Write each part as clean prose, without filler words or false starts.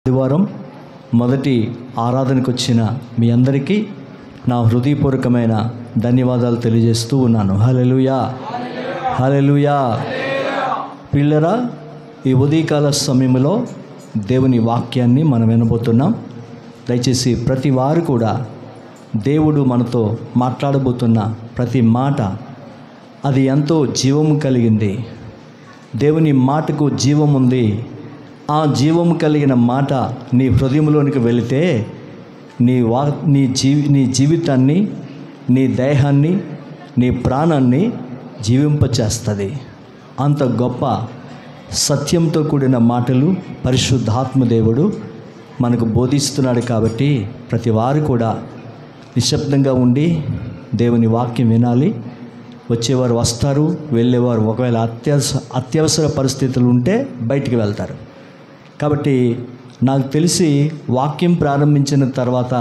ఆదివారం మొదటి ఆరాధనకు వచ్చిన మీ అందరికీ నా హృదయపూర్వకమైన ధన్యవాదాలు తెలియజేస్తూ ఉన్నాను. హల్లెలూయా, హల్లెలూయా. పిల్లరా, ఈ ఉదయకాల సమయంలో దేవుని వాక్యాన్ని మనం వినబోతున్నాం. దయచేసి ప్రతి వారు కూడా దేవుడు మనతో మాట్లాడబోతున్న ప్రతి మాట అది ఎంతో జీవము కలిగింది. దేవుని మాటకు జీవం ఉంది. ఆ జీవము కలిగిన మాట నీ హృదయంలోనికి వెళితే నీ జీవితాన్ని, నీ దేహాన్ని, నీ ప్రాణాన్ని జీవింపచేస్తుంది. అంత గొప్ప సత్యంతో కూడిన మాటలు పరిశుద్ధాత్మ దేవుడు మనకు బోధిస్తున్నాడు. కాబట్టి ప్రతి వారు కూడా నిశ్శబ్దంగా ఉండి దేవుని వాక్యం వినాలి. వచ్చేవారు వస్తారు, వెళ్ళేవారు ఒకవేళ అత్యవసర పరిస్థితులు ఉంటే బయటికి వెళ్తారు. కాబట్టి నాకు తెలిసి వాక్యం ప్రారంభించిన తర్వాత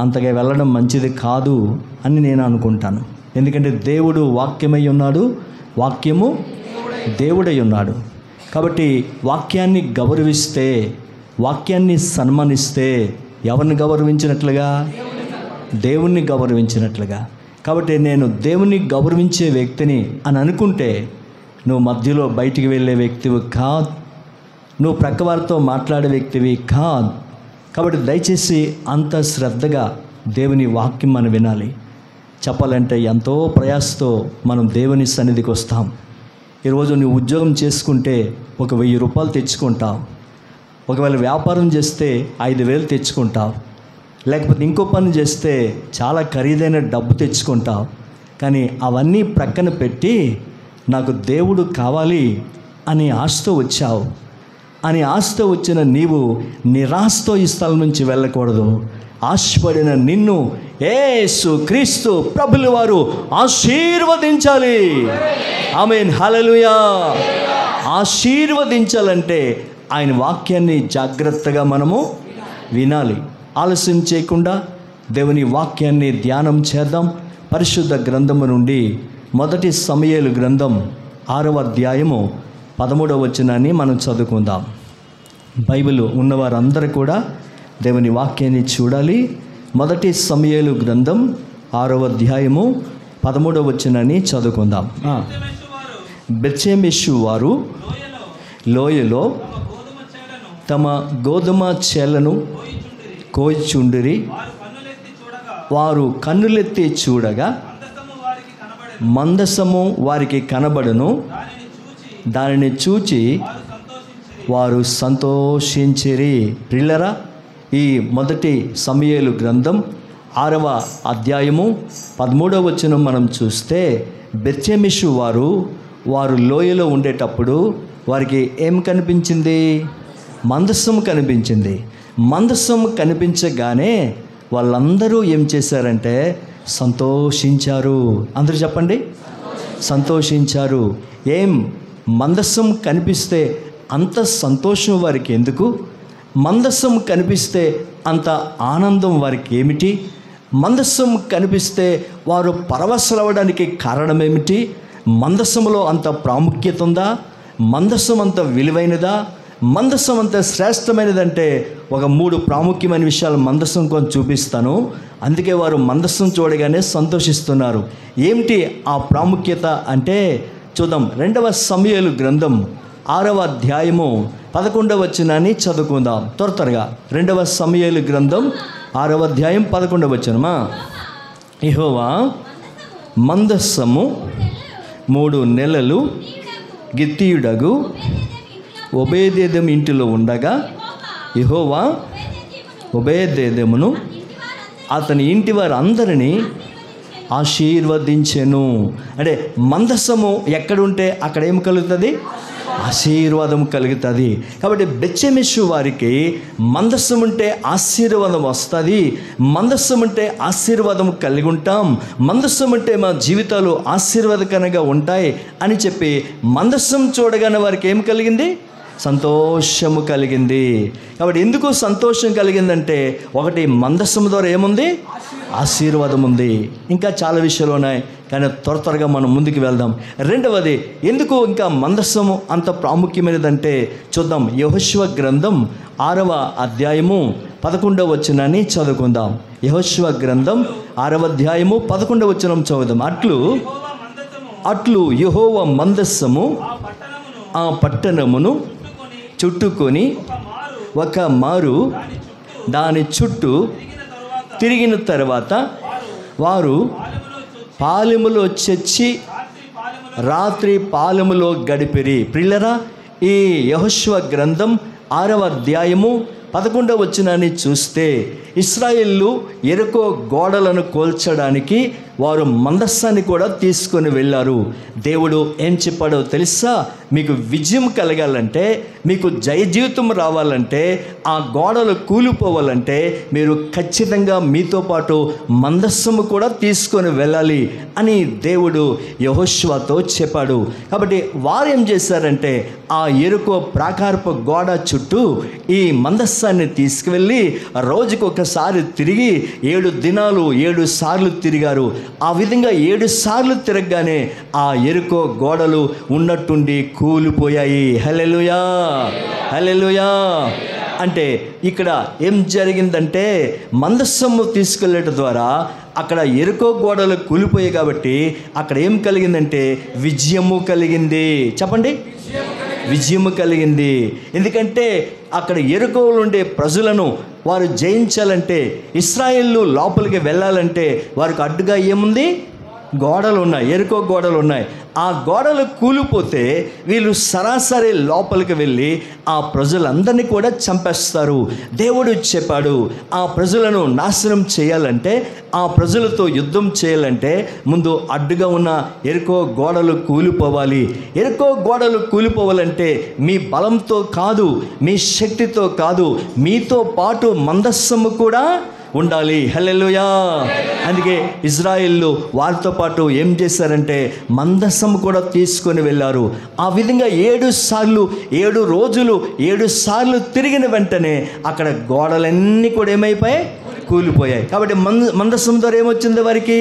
అంతగా వెళ్ళడం మంచిది కాదు అని నేను అనుకుంటాను. ఎందుకంటే దేవుడు వాక్యమై ఉన్నాడు, వాక్యము దేవుడై ఉన్నాడు. కాబట్టి వాక్యాన్ని గౌరవిస్తే, వాక్యాన్ని సన్మానిస్తే ఎవరిని గౌరవించినట్లుగా? దేవుణ్ణి గౌరవించినట్లుగా. కాబట్టి నేను దేవుణ్ణి గౌరవించే వ్యక్తిని అని అనుకుంటే నువ్వు మధ్యలో బయటికి వెళ్ళే వ్యక్తివి కాదు, నువ్వు ప్రక్కవారితో మాట్లాడే వ్యక్తివి కాదు. కాబట్టి దయచేసి అంత శ్రద్ధగా దేవుని వాక్యం మనం వినాలి. చెప్పాలంటే ఎంతో ప్రయాసతో మనం దేవుని సన్నిధికి వస్తాం. ఈరోజు నువ్వు ఉద్యోగం చేసుకుంటే 1000 రూపాయలు తెచ్చుకుంటావు. ఒకవేళ వ్యాపారం చేస్తే 5000 తెచ్చుకుంటావు. లేకపోతే ఇంకో పని చేస్తే చాలా ఖరీదైన డబ్బు తెచ్చుకుంటావు. కానీ అవన్నీ ప్రక్కన పెట్టి నాకు దేవుడు కావాలి అని ఆశతో వచ్చావు. అని ఆశతో వచ్చిన నీవు నిరాశతో ఈ స్థలం నుంచి వెళ్ళకూడదు. ఆశపడిన నిన్ను యేసు క్రీస్తు ప్రభుల వారు ఆశీర్వదించాలి. ఆమేన్, హల్లెలూయా. ఆశీర్వదించాలంటే ఆయన వాక్యాన్ని జాగ్రత్తగా మనము వినాలి. ఆలస్యం చేయకుండా దేవుని వాక్యాన్ని ధ్యానం చేద్దాం. పరిశుద్ధ గ్రంథము నుండి మొదటి సమూయేలు గ్రంథం 6వ అధ్యాయము 13వ వచనాన్ని మనం చదువుకుందాం. బైబిల్ ఉన్నవారందరూ కూడా దేవుని వాక్యాన్ని చూడాలి. మొదటి సమూయేలు గ్రంథం 6వ అధ్యాయము 13వ వచనాన్ని చదువుకుందాం. బెత్షెమెషు వారు లోయలో తమ గోధుమ చేలను కోయిచుండిరి. వారు కన్నులెత్తి చూడగా మందసము వారికి కనబడును. దానిని చూచి వారు సంతోషించిరి. ప్రియులారా, ఈ మొదటి సమూయేలు గ్రంథం 6వ అధ్యాయము 13వ వచనం మనం చూస్తే బెత్షెమెషు వారు లోయలో ఉండేటప్పుడు వారికి ఏం కనిపించింది? మందసం కనిపించింది. మందసం కనిపించగానే వాళ్ళందరూ ఏం చేశారంటే సంతోషించారు. అందరూ చెప్పండి, సంతోషించారు. ఏం మందసం కనిపిస్తే అంత సంతోషం వారికి ఎందుకు? మందసం కనిపిస్తే అంత ఆనందం వారికి ఏమిటి? మందసం కనిపిస్తే వారు పరవశలవడానికి కారణం ఏమిటి? మందసములో అంత ప్రాముఖ్యత ఉందా? మందసం అంత విలువైనదా? మందసం అంత శ్రేష్టమైనదంటే ఒక 3 ప్రాముఖ్యమైన విషయాలు మందసం కొంచెం చూపిస్తాను. అందుకే వారు మందసం చూడగానే సంతోషిస్తున్నారు. ఏమిటి ఆ ప్రాముఖ్యత అంటే చూద్దాం. 2వ సమూయేలు గ్రంథం 6వ అధ్యాయము 11వ వచనాన్ని చదువుకుందాం త్వరగా. 2వ సమూయేలు గ్రంథం 6వ అధ్యాయం 11వ వచనమా? యెహోవా మందసము 3 నెలలు గిత్తీయుడగు ఒబేదెదోము ఇంటిలో ఉండగా యెహోవా ఒబేదెదోమును అతని ఇంటి వారందరినీ ఆశీర్వదించెను. అంటే మందసము ఎక్కడుంటే అక్కడ ఏం కలుగుతుంది? ఆశీర్వాదం కలుగుతుంది. కాబట్టి బెత్షెమెషు వారికి మందసం ఉంటే ఆశీర్వాదం వస్తుంది. మందసం ఉంటే ఆశీర్వాదం కలిగి ఉంటాం. మందసం ఉంటే మా జీవితాలు ఆశీర్వాదకరంగా ఉంటాయి అని చెప్పి మందసం చూడగానే వారికి ఏం కలిగింది? సంతోషము కలిగింది. కాబట్టి ఎందుకు సంతోషం కలిగిందంటే ఒకటి మందసం ద్వారా ఏముంది? ఆశీర్వాదం ఉంది. ఇంకా చాలా విషయాలు ఉన్నాయి, కానీ త్వరగా మనం ముందుకు వెళ్దాం. రెండవది, ఎందుకు ఇంకా మందస్సము అంత ప్రాముఖ్యమైనదంటే చూద్దాం. యెహోషువ గ్రంథం 6వ అధ్యాయము 11వ వచనాన్ని చదువుకుందాం. యెహోషువ గ్రంథం 6వ అధ్యాయము 11వ వచనం చదువుదాం. అట్లు యెహోవా మందస్సము ఆ పట్టణమును చుట్టుకొని ఒక మారు దాని చుట్టూ తిరిగిన తర్వాత వారు పాలెములో చచ్చి రాత్రి పాలెములో గడిపిరి. ప్రియులరా, ఈ యెహోషువ గ్రంథం 6వ అధ్యాయము 11వ వచనాన్ని చూస్తే ఇశ్రాయేలు యెరికో గోడలను కూల్చడానికి వారు మందస్సాన్ని కూడా తీసుకొని వెళ్ళారు. దేవుడు ఏం చెప్పాడో తెలుసా? మీకు విజయం కలగాలంటే, మీకు జయ జీవితం రావాలంటే, ఆ గోడలు కూలిపోవాలంటే మీరు ఖచ్చితంగా మీతో పాటు మందస్సము కూడా తీసుకొని వెళ్ళాలి అని దేవుడు యెహోషువతో చెప్పాడు. కాబట్టి వారు ఏం చేశారంటే ఆ యెరికో ప్రాకారపు గోడ చుట్టూ ఈ మందస్సాన్ని తీసుకువెళ్ళి రోజుకు ఒకసారి తిరిగి 7 దినాలు 7 సార్లు తిరిగారు. ఆ విధంగా 7 సార్లు తిరగగానే ఆ యెరికో గోడలు ఉన్నట్టుండి కూలిపోయాయి. హల్లెలూయా, హల్లెలూయా. అంటే ఇక్కడ ఏం జరిగిందంటే మందస్సము తీసుకెళ్ళటం ద్వారా అక్కడ యెరికో గోడలు కూలిపోయాయి. కాబట్టి అక్కడ ఏం కలిగిందంటే విజయము కలిగింది. చెప్పండి, విజయము కలిగింది. ఎందుకంటే అక్కడ యెరికోలో ఉండే ప్రజలను వారు జయించాలంటే, ఇశ్రాయేలు లోపలికి వెళ్ళాలంటే వారికి అడ్డుగా ఏముంది? గోడలు ఉన్నాయి, యెరికో గోడలు ఉన్నాయి. ఆ గోడలు కూలిపోతే వీళ్ళు సరాసరి లోపలికి వెళ్ళి ఆ ప్రజలందరినీ కూడా చంపేస్తారు. దేవుడు చెప్పాడు, ఆ ప్రజలను నాశనం చేయాలంటే, ఆ ప్రజలతో యుద్ధం చేయాలంటే ముందు అడ్డుగా ఉన్న యెరికో గోడలు కూలిపోవాలి. యెరికో గోడలు కూలిపోవాలంటే మీ బలంతో కాదు, మీ శక్తితో కాదు, మీతో పాటు మందస్సము కూడా ఉండాలి. హల్లెలూయా. అందుకే ఇశ్రాయేలు వారితో పాటు ఏం చేశారంటే మందస్సము కూడా తీసుకొని వెళ్ళారు. ఆ విధంగా 7 సార్లు 7 రోజులు 7 సార్లు తిరిగిన వెంటనే అక్కడ గోడలన్నీ కూడా ఏమైపోయాయి? కూలిపోయాయి. కాబట్టి మందస్సం ద్వారా ఏమొచ్చింది? వారికి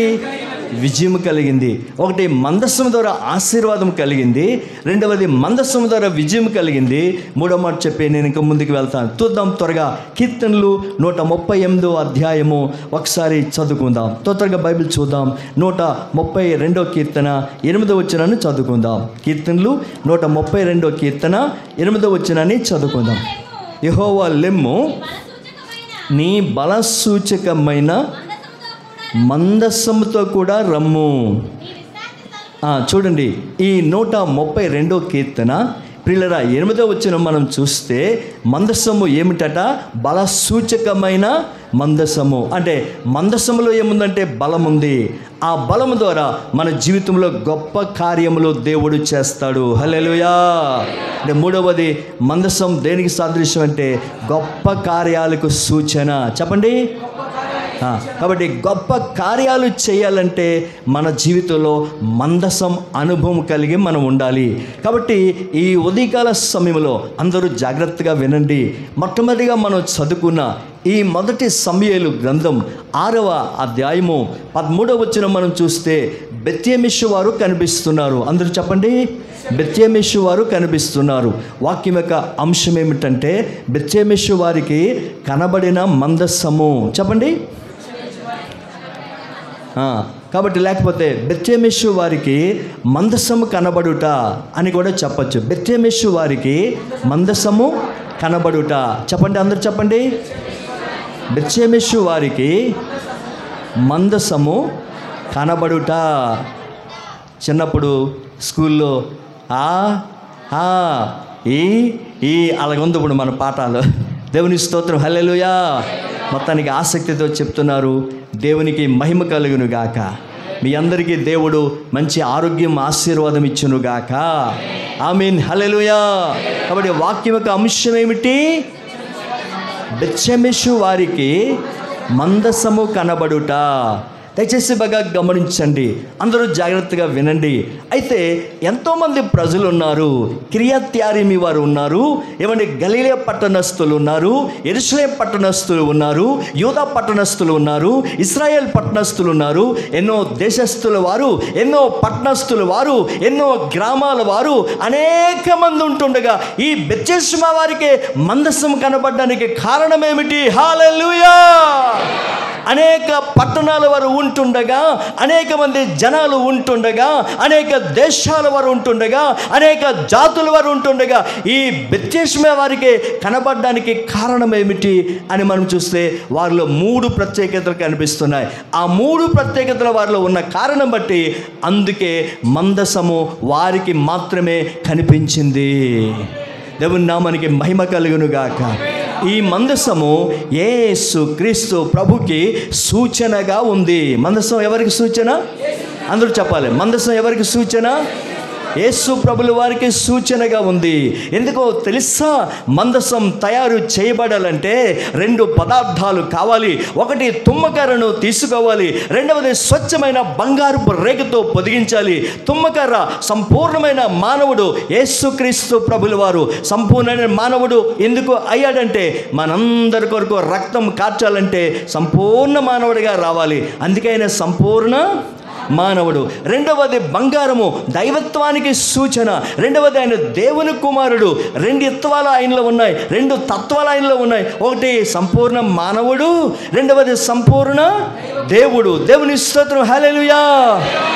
విజయం కలిగింది. ఒకటి, మందస్సం ద్వారా ఆశీర్వాదం కలిగింది. రెండవది, మందస్సం ద్వారా విజయం కలిగింది. మూడో మాట చెప్పి నేను ఇంకా ముందుకు వెళ్తాను. చూద్దాం త్వరగా. కీర్తనలు 138వ అధ్యాయము ఒకసారి చదువుకుందాం. త్వరగా బైబిల్ చూద్దాం. 132వ కీర్తన 8వ వచనాన్ని చదువుకుందాం. కీర్తనలు 132వ కీర్తన 8వ వచనాన్ని చదువుకుందాం. యెహోవా లెమ్ము, నీ బల సూచకమైన మందస్సముతో కూడా రమ్ము. చూడండి, ఈ 132వ కీర్తన ప్రియులరా 8వ వచనం మనం చూస్తే మందస్సము ఏమిటట? బల సూచకమైన మందస్సము. అంటే మందస్సములో ఏముందంటే బలం ఉంది. ఆ బలము ద్వారా మన జీవితంలో గొప్ప కార్యములు దేవుడు చేస్తాడు. హల్లెలూయా. అంటే మూడవది, మందస్సం దేనికి సాదృశ్యం అంటే గొప్ప కార్యాలకు సూచన. చెప్పండి. కాబట్టి గొప్ప కార్యాలు చేయాలంటే మన జీవితంలో మందసం అనుభవం కలిగి మనం ఉండాలి. కాబట్టి ఈ ఉదయకాల సమయంలో అందరూ జాగ్రత్తగా వినండి. మొట్టమొదటిగా మనం చదువుకున్న ఈ మొదటి సమూయేలు గ్రంథం 6వ అధ్యాయము 13వ వచనం మనం చూస్తే బెత్లెహేము వారు కనిపిస్తున్నారు. అందరూ చెప్పండి, బెత్లెహేము వారు కనిపిస్తున్నారు. వాక్యం యొక్క అంశం ఏమిటంటే బెత్లెహేము వారికి కనబడిన మందస్సము. చెప్పండి. కాబట్టి లేకపోతే బెత్లెహేము వారికి మందస్సము కనబడుట అని కూడా చెప్పచ్చు. బెత్లెహేము వారికి మందస్సము కనబడుట. చెప్పండి, అందరూ చెప్పండి. బెత్లెహేము వారికి మందస్సము కనబడుట. చిన్నప్పుడు స్కూల్లో ఈ అలాగుంది ఇప్పుడు మన పాఠాలు. దేవుని స్తోత్రం, హల్లెలూయా. మొత్తానికి ఆసక్తితో చెప్తున్నారు. దేవునికి మహిమ కలుగును గాక. మీ అందరికీ దేవుడు మంచి ఆరోగ్యం ఆశీర్వాదం ఇచ్చును గాక. ఆమేన్, హల్లెలూయా. కాబట్టి వాక్యం యొక్క అంశం ఏమిటి? బెత్లెహేము వారికి మందస్సము కనబడుట. దయచేసి బాగా గమనించండి, అందరూ జాగ్రత్తగా వినండి. అయితే ఎంతోమంది ప్రజలు ఉన్నారు, కిర్యత్యారీమి వారు ఉన్నారు, ఏమండి గలిలయ పట్టణస్థులు ఉన్నారు, యెరూషలేం పట్టణస్థులు ఉన్నారు, యూదా పట్టణస్థులు ఉన్నారు, ఇశ్రాయేల్ పట్టణస్థులు ఉన్నారు, ఎన్నో దేశస్థుల వారు, ఎన్నో పట్టణస్థుల వారు, ఎన్నో గ్రామాల వారు, అనేక మంది ఉంటుండగా ఈ బెత్షెమెషు వారికి మందసం కనబడడానికి కారణం ఏమిటి? హల్లెలూయా! అనేక పట్టణాల వారు ఉంటుండగా, అనేక మంది జనాలు ఉంటుండగా, అనేక దేశాల వారు ఉంటుండగా, అనేక జాతుల వారు ఉంటుండగా ఈ బెత్షెమెషు వారికి కనబడడానికి కారణం ఏమిటి అని మనం చూస్తే వారిలో 3 ప్రత్యేకతలు కనిపిస్తున్నాయి. ఆ 3 ప్రత్యేకతల వారిలో ఉన్న కారణం బట్టి అందుకే మందసము వారికి మాత్రమే కనిపించింది. దేవుని నామానికి మహిమ కలుగును గాక. ఈ మందసము యేసు క్రీస్తు ప్రభుకి సూచనగా ఉంది. మందసం ఎవరికి సూచన? అందరూ చెప్పాలి. మందసం ఎవరికి సూచన? యేసు ప్రభుల వారికి సూచనగా ఉంది. ఎందుకో తెలుసా? మందసం తయారు చేయబడాలంటే 2 పదార్థాలు కావాలి. ఒకటి తుమ్మకర్రను తీసుకోవాలి, రెండవది స్వచ్ఛమైన బంగారపు రేఖతో పొదిగించాలి. తుమ్మకర్ర సంపూర్ణమైన మానవుడు యేసుక్రీస్తు ప్రభుల వారు సంపూర్ణమైన మానవుడు ఎందుకు అయ్యాడంటే మనందరి కొరకు రక్తం కార్చాలంటే సంపూర్ణ మానవుడిగా రావాలి. అందుకే ఆయన సంపూర్ణ మానవుడు. రెండవది బంగారము, దైవత్వానికి సూచన. రెండవది ఆయన దేవుని కుమారుడు. 2 తత్వాలు ఆయనలో ఉన్నాయి, 2 తత్వాలు ఆయనలో ఉన్నాయి. ఒకటి సంపూర్ణ మానవుడు, రెండవది సంపూర్ణ దేవుడు. దేవుని స్తోత్రం, హల్లెలూయా.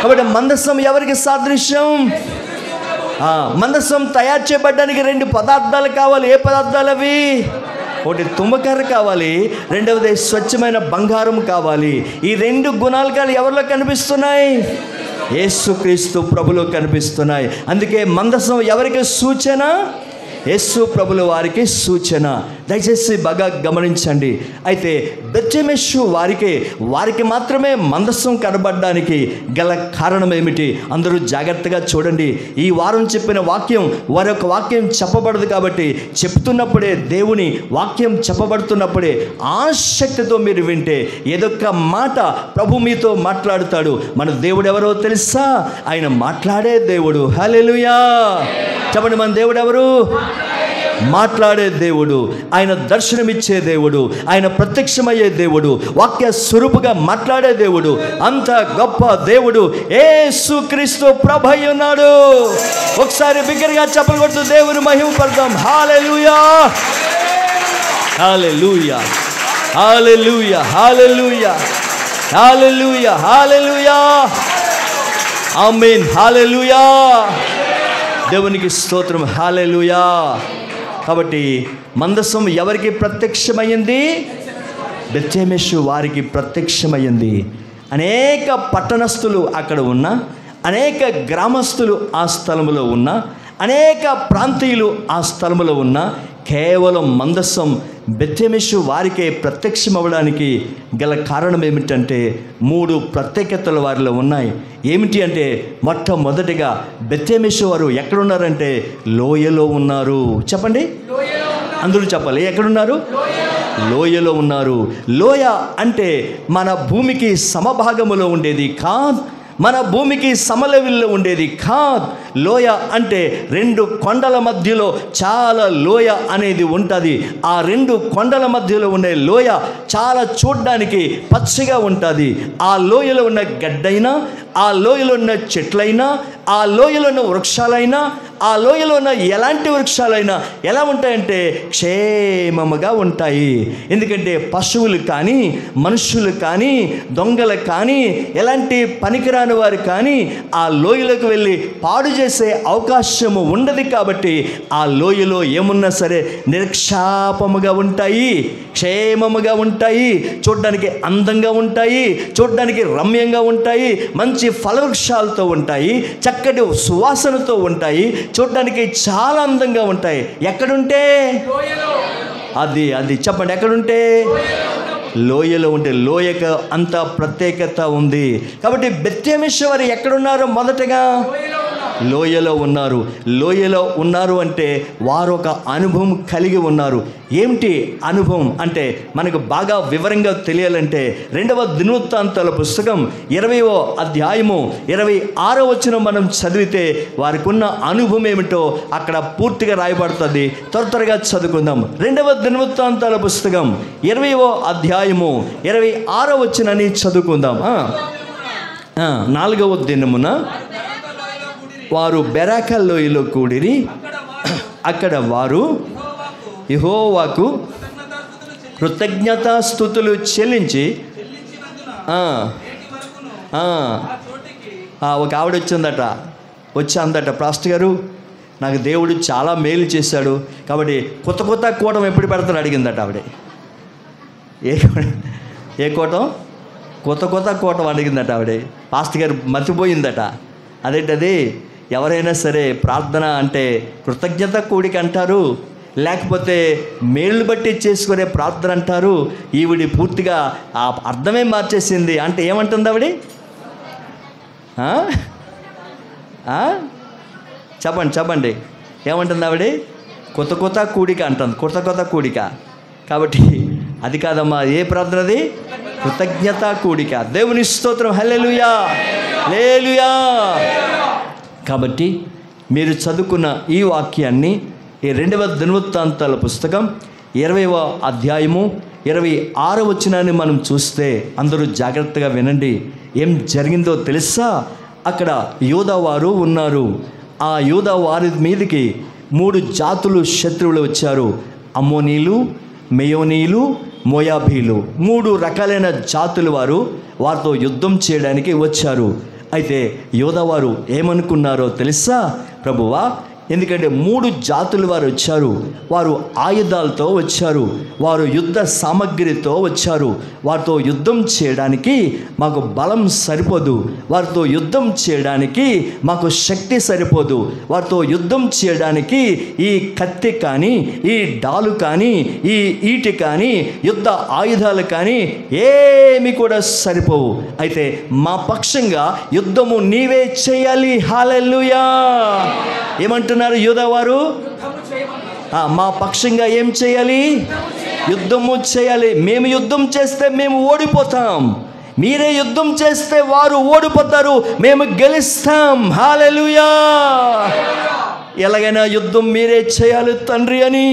కాబట్టి మందసం ఎవరికి సాదృశ్యం? మందసం తయారు చేయబడడానికి 2 పదార్థాలు కావాలి. ఏ పదార్థాలు అవి? ఒకటి తుమ్మకర్ర కావాలి, రెండవది స్వచ్ఛమైన బంగారం కావాలి. ఈ 2 గుణాలు ఎవరిలో కనిపిస్తున్నాయి? యేసుక్రీస్తు ప్రభులో కనిపిస్తున్నాయి. అందుకే మందసం ఎవరికి సూచన? యేసు ప్రభుల వారికి సూచన. దయచేసి బాగా గమనించండి. అయితే బెత్షెమెషు వారికి మాత్రమే మందసం కనబడడానికి గల కారణం ఏమిటి? అందరూ జాగ్రత్తగా చూడండి. ఈ వారం చెప్పిన వాక్యం వారొక వాక్యం చెప్పబడదు కాబట్టి చెప్తున్నప్పుడే, దేవుని వాక్యం చెప్పబడుతున్నప్పుడే ఆసక్తితో మీరు వింటే ఏదొక్క మాట ప్రభు మీతో మాట్లాడుతాడు. మన దేవుడు ఎవరో తెలుసా? ఆయన మాట్లాడే దేవుడు. హల్లెలూయా. చెప్పండి, మన దేవుడు ఎవరు? మాట్లాడే దేవుడు. ఆయన దర్శనమిచ్చే దేవుడు, ఆయన ప్రత్యక్షమయ్యే దేవుడు, వాక్య స్వరూపుగా మాట్లాడే దేవుడు. అంత గొప్ప దేవుడు యేసుక్రీస్తు ప్రభు అయి ఉన్నాడు. ఒకసారి బిగ్గరగా చప్పలు కొడుతూ దేవుని మహిమ పడదాం. హల్లెలూయా, హల్లెలూయా, హల్లెలూయా, హల్లెలూయా, హల్లెలూయా, హల్లెలూయా, ఆమేన్, హల్లెలూయా. దేవునికి స్తోత్రం, హల్లెలూయా. కాబట్టి మందసం ఎవరికి ప్రత్యక్షమైంది? బెత్షెమెషు వారికి ప్రత్యక్షమైంది. అనేక పట్టణస్థులు అక్కడ ఉన్న, అనేక గ్రామస్తులు ఆ స్థలములో ఉన్న, అనేక ప్రాంతీయులు ఆ స్థలములో ఉన్న, కేవలం మందసం బెత్షెమెషు వారికే ప్రత్యక్షమవడానికి గల కారణం ఏమిటంటే 3 ప్రత్యేకతలు వారిలో ఉన్నాయి. ఏమిటి అంటే మొట్టమొదటిగా బెత్షెమెషు వారు ఎక్కడున్నారంటే లోయలో ఉన్నారు. చెప్పండి, అందరూ చెప్పాలి. ఎక్కడున్నారు? లోయలో ఉన్నారు. లోయ అంటే మన భూమికి సమభాగములో ఉండేది కాదు, మన భూమికి సమలెవెల్లో ఉండేది కాదు. లోయ అంటే 2 కొండల మధ్యలో చాలా లోయ అనేది ఉంటుంది. ఆ 2 కొండల మధ్యలో ఉండే లోయ చాలా చూడడానికి పచ్చగా ఉంటుంది. ఆ లోయలో ఉన్న గడ్డైనా, ఆ లోయలో ఉన్న చెట్లైనా, ఆ లోయలో ఉన్న వృక్షాలైనా, ఆ లోయలో ఉన్న ఎలాంటి వృక్షాలైనా ఎలా ఉంటాయంటే క్షేమముగా ఉంటాయి. ఎందుకంటే పశువులు కానీ, మనుషులు కానీ, దొంగలు కానీ, ఎలాంటి పనికిరాని వారు కానీ ఆ లోయలోకి వెళ్ళి పాడు చేసే అవకాశము ఉండదు. కాబట్టి ఆ లోయలో ఏమున్నా సరే నిరక్షాపముగా ఉంటాయి, క్షేమముగా ఉంటాయి, చూడడానికి అందంగా ఉంటాయి, చూడడానికి రమ్యంగా ఉంటాయి, మంచి ఫలవృక్షాలతో ఉంటాయి, చక్కటి సువాసనతో ఉంటాయి, చూడడానికి చాలా అందంగా ఉంటాయి. ఎక్కడుంటే? అది చెప్పండి, ఎక్కడుంటే? లోయలో ఉంటే. లోయకు అంత ప్రత్యేకత ఉంది. కాబట్టి బెత్షెమెషు వారు ఎక్కడున్నారో మొదటగా లోయలో ఉన్నారు. లోయలో ఉన్నారు అంటే వారు ఒక అనుభవం కలిగి ఉన్నారు. ఏమిటి అనుభవం అంటే మనకు బాగా వివరంగా తెలియాలంటే 2వ దినవృత్తాంతాల పుస్తకం 20వ అధ్యాయము 26వ వచనం మనం చదివితే వారికి ఉన్న అనుభవం ఏమిటో అక్కడ పూర్తిగా రాయబడుతుంది. త్వరగా చదువుకుందాం. 2వ దినవృత్తాంతాల పుస్తకం 20వ అధ్యాయము 26వ వచనాన్ని చదువుకుందాం. 4వ దినమున వారు బెరాకా లోయలో కూడిరి. అక్కడ వారు యెహోవాకు కృతజ్ఞతాస్తుతులు చెల్లించి ఒక ఆవిడ వచ్చి అందట, పాస్టర్ గారు నాకు దేవుడు చాలా మేలు చేశాడు కాబట్టి కొత్త కూటం ఎప్పుడు పెడతాడు అడిగిందట ఆవిడ. ఏ కూటం? కొత్త కూటం అడిగిందట ఆవిడ. పాస్టర్ గారు మర్చిపోయిందట. అదేంటది, ఎవరైనా సరే ప్రార్థన అంటే కృతజ్ఞత కూడిక అంటారు, లేకపోతే మేళ్ళు బట్టి చేసుకునే ప్రార్థన అంటారు. ఈవిడి పూర్తిగా ఆ అర్థమే మార్చేసింది. అంటే ఏమంటుంది ఆవిడ? చెప్పండి ఏమంటుంది ఆవిడ? కొత్త కూడిక అంటుంది. కొత్త కూడిక. కాబట్టి అది కాదమ్మా. ఏ ప్రార్థన అది? కృతజ్ఞత కూడిక. దేవుని స్తోత్రం. హల్లెలూయా, హల్లెలూయా. కాబట్టి మీరు చదువుకున్న ఈ వాక్యాన్ని ఈ 2వ దినవృత్తాంతాల పుస్తకం 20వ అధ్యాయము 26వ వచనాన్ని మనం చూస్తే అందరూ జాగ్రత్తగా వినండి. ఏం జరిగిందో తెలుసా? అక్కడ యూదావారు ఉన్నారు. ఆ యూదావారి మీదకి 3 జాతులు శత్రువులు వచ్చారు. అమ్మోనీలు, మెయోనీలు, మోయాబీలు. 3 రకాలైన జాతులు వారు వారితో యుద్ధం చేయడానికి వచ్చారు. అయితే యోధావారు ఏమనుకున్నారో తెలుసా? ప్రభువా, ఎందుకంటే 3 జాతులు వారు వచ్చారు. వారు ఆయుధాలతో వచ్చారు, వారు యుద్ధ సామగ్రితో వచ్చారు. వారితో యుద్ధం చేయడానికి మాకు బలం సరిపోదు, వారితో యుద్ధం చేయడానికి మాకు శక్తి సరిపోదు, వారితో యుద్ధం చేయడానికి ఈ కత్తి కానీ, ఈ డాలు కానీ, ఈ ఈటి కానీ, యుద్ధ ఆయుధాలు కానీ ఏమి కూడా సరిపోవు. అయితే మా పక్షంగా యుద్ధము నీవే చేయాలి. హల్లెలూయా. ఏమంటున్నారు యూదావారు? మా పక్షంగా ఏం చేయాలి? యుద్ధము చేయాలి. మేము యుద్ధం చేస్తే మేము ఓడిపోతాం, మీరే యుద్ధం చేస్తే వారు ఓడిపోతారు, మేము గెలుస్తాం. హల్లెలూయా. ఎలాగైనా యుద్ధం మీరే చేయాలి తండ్రి అని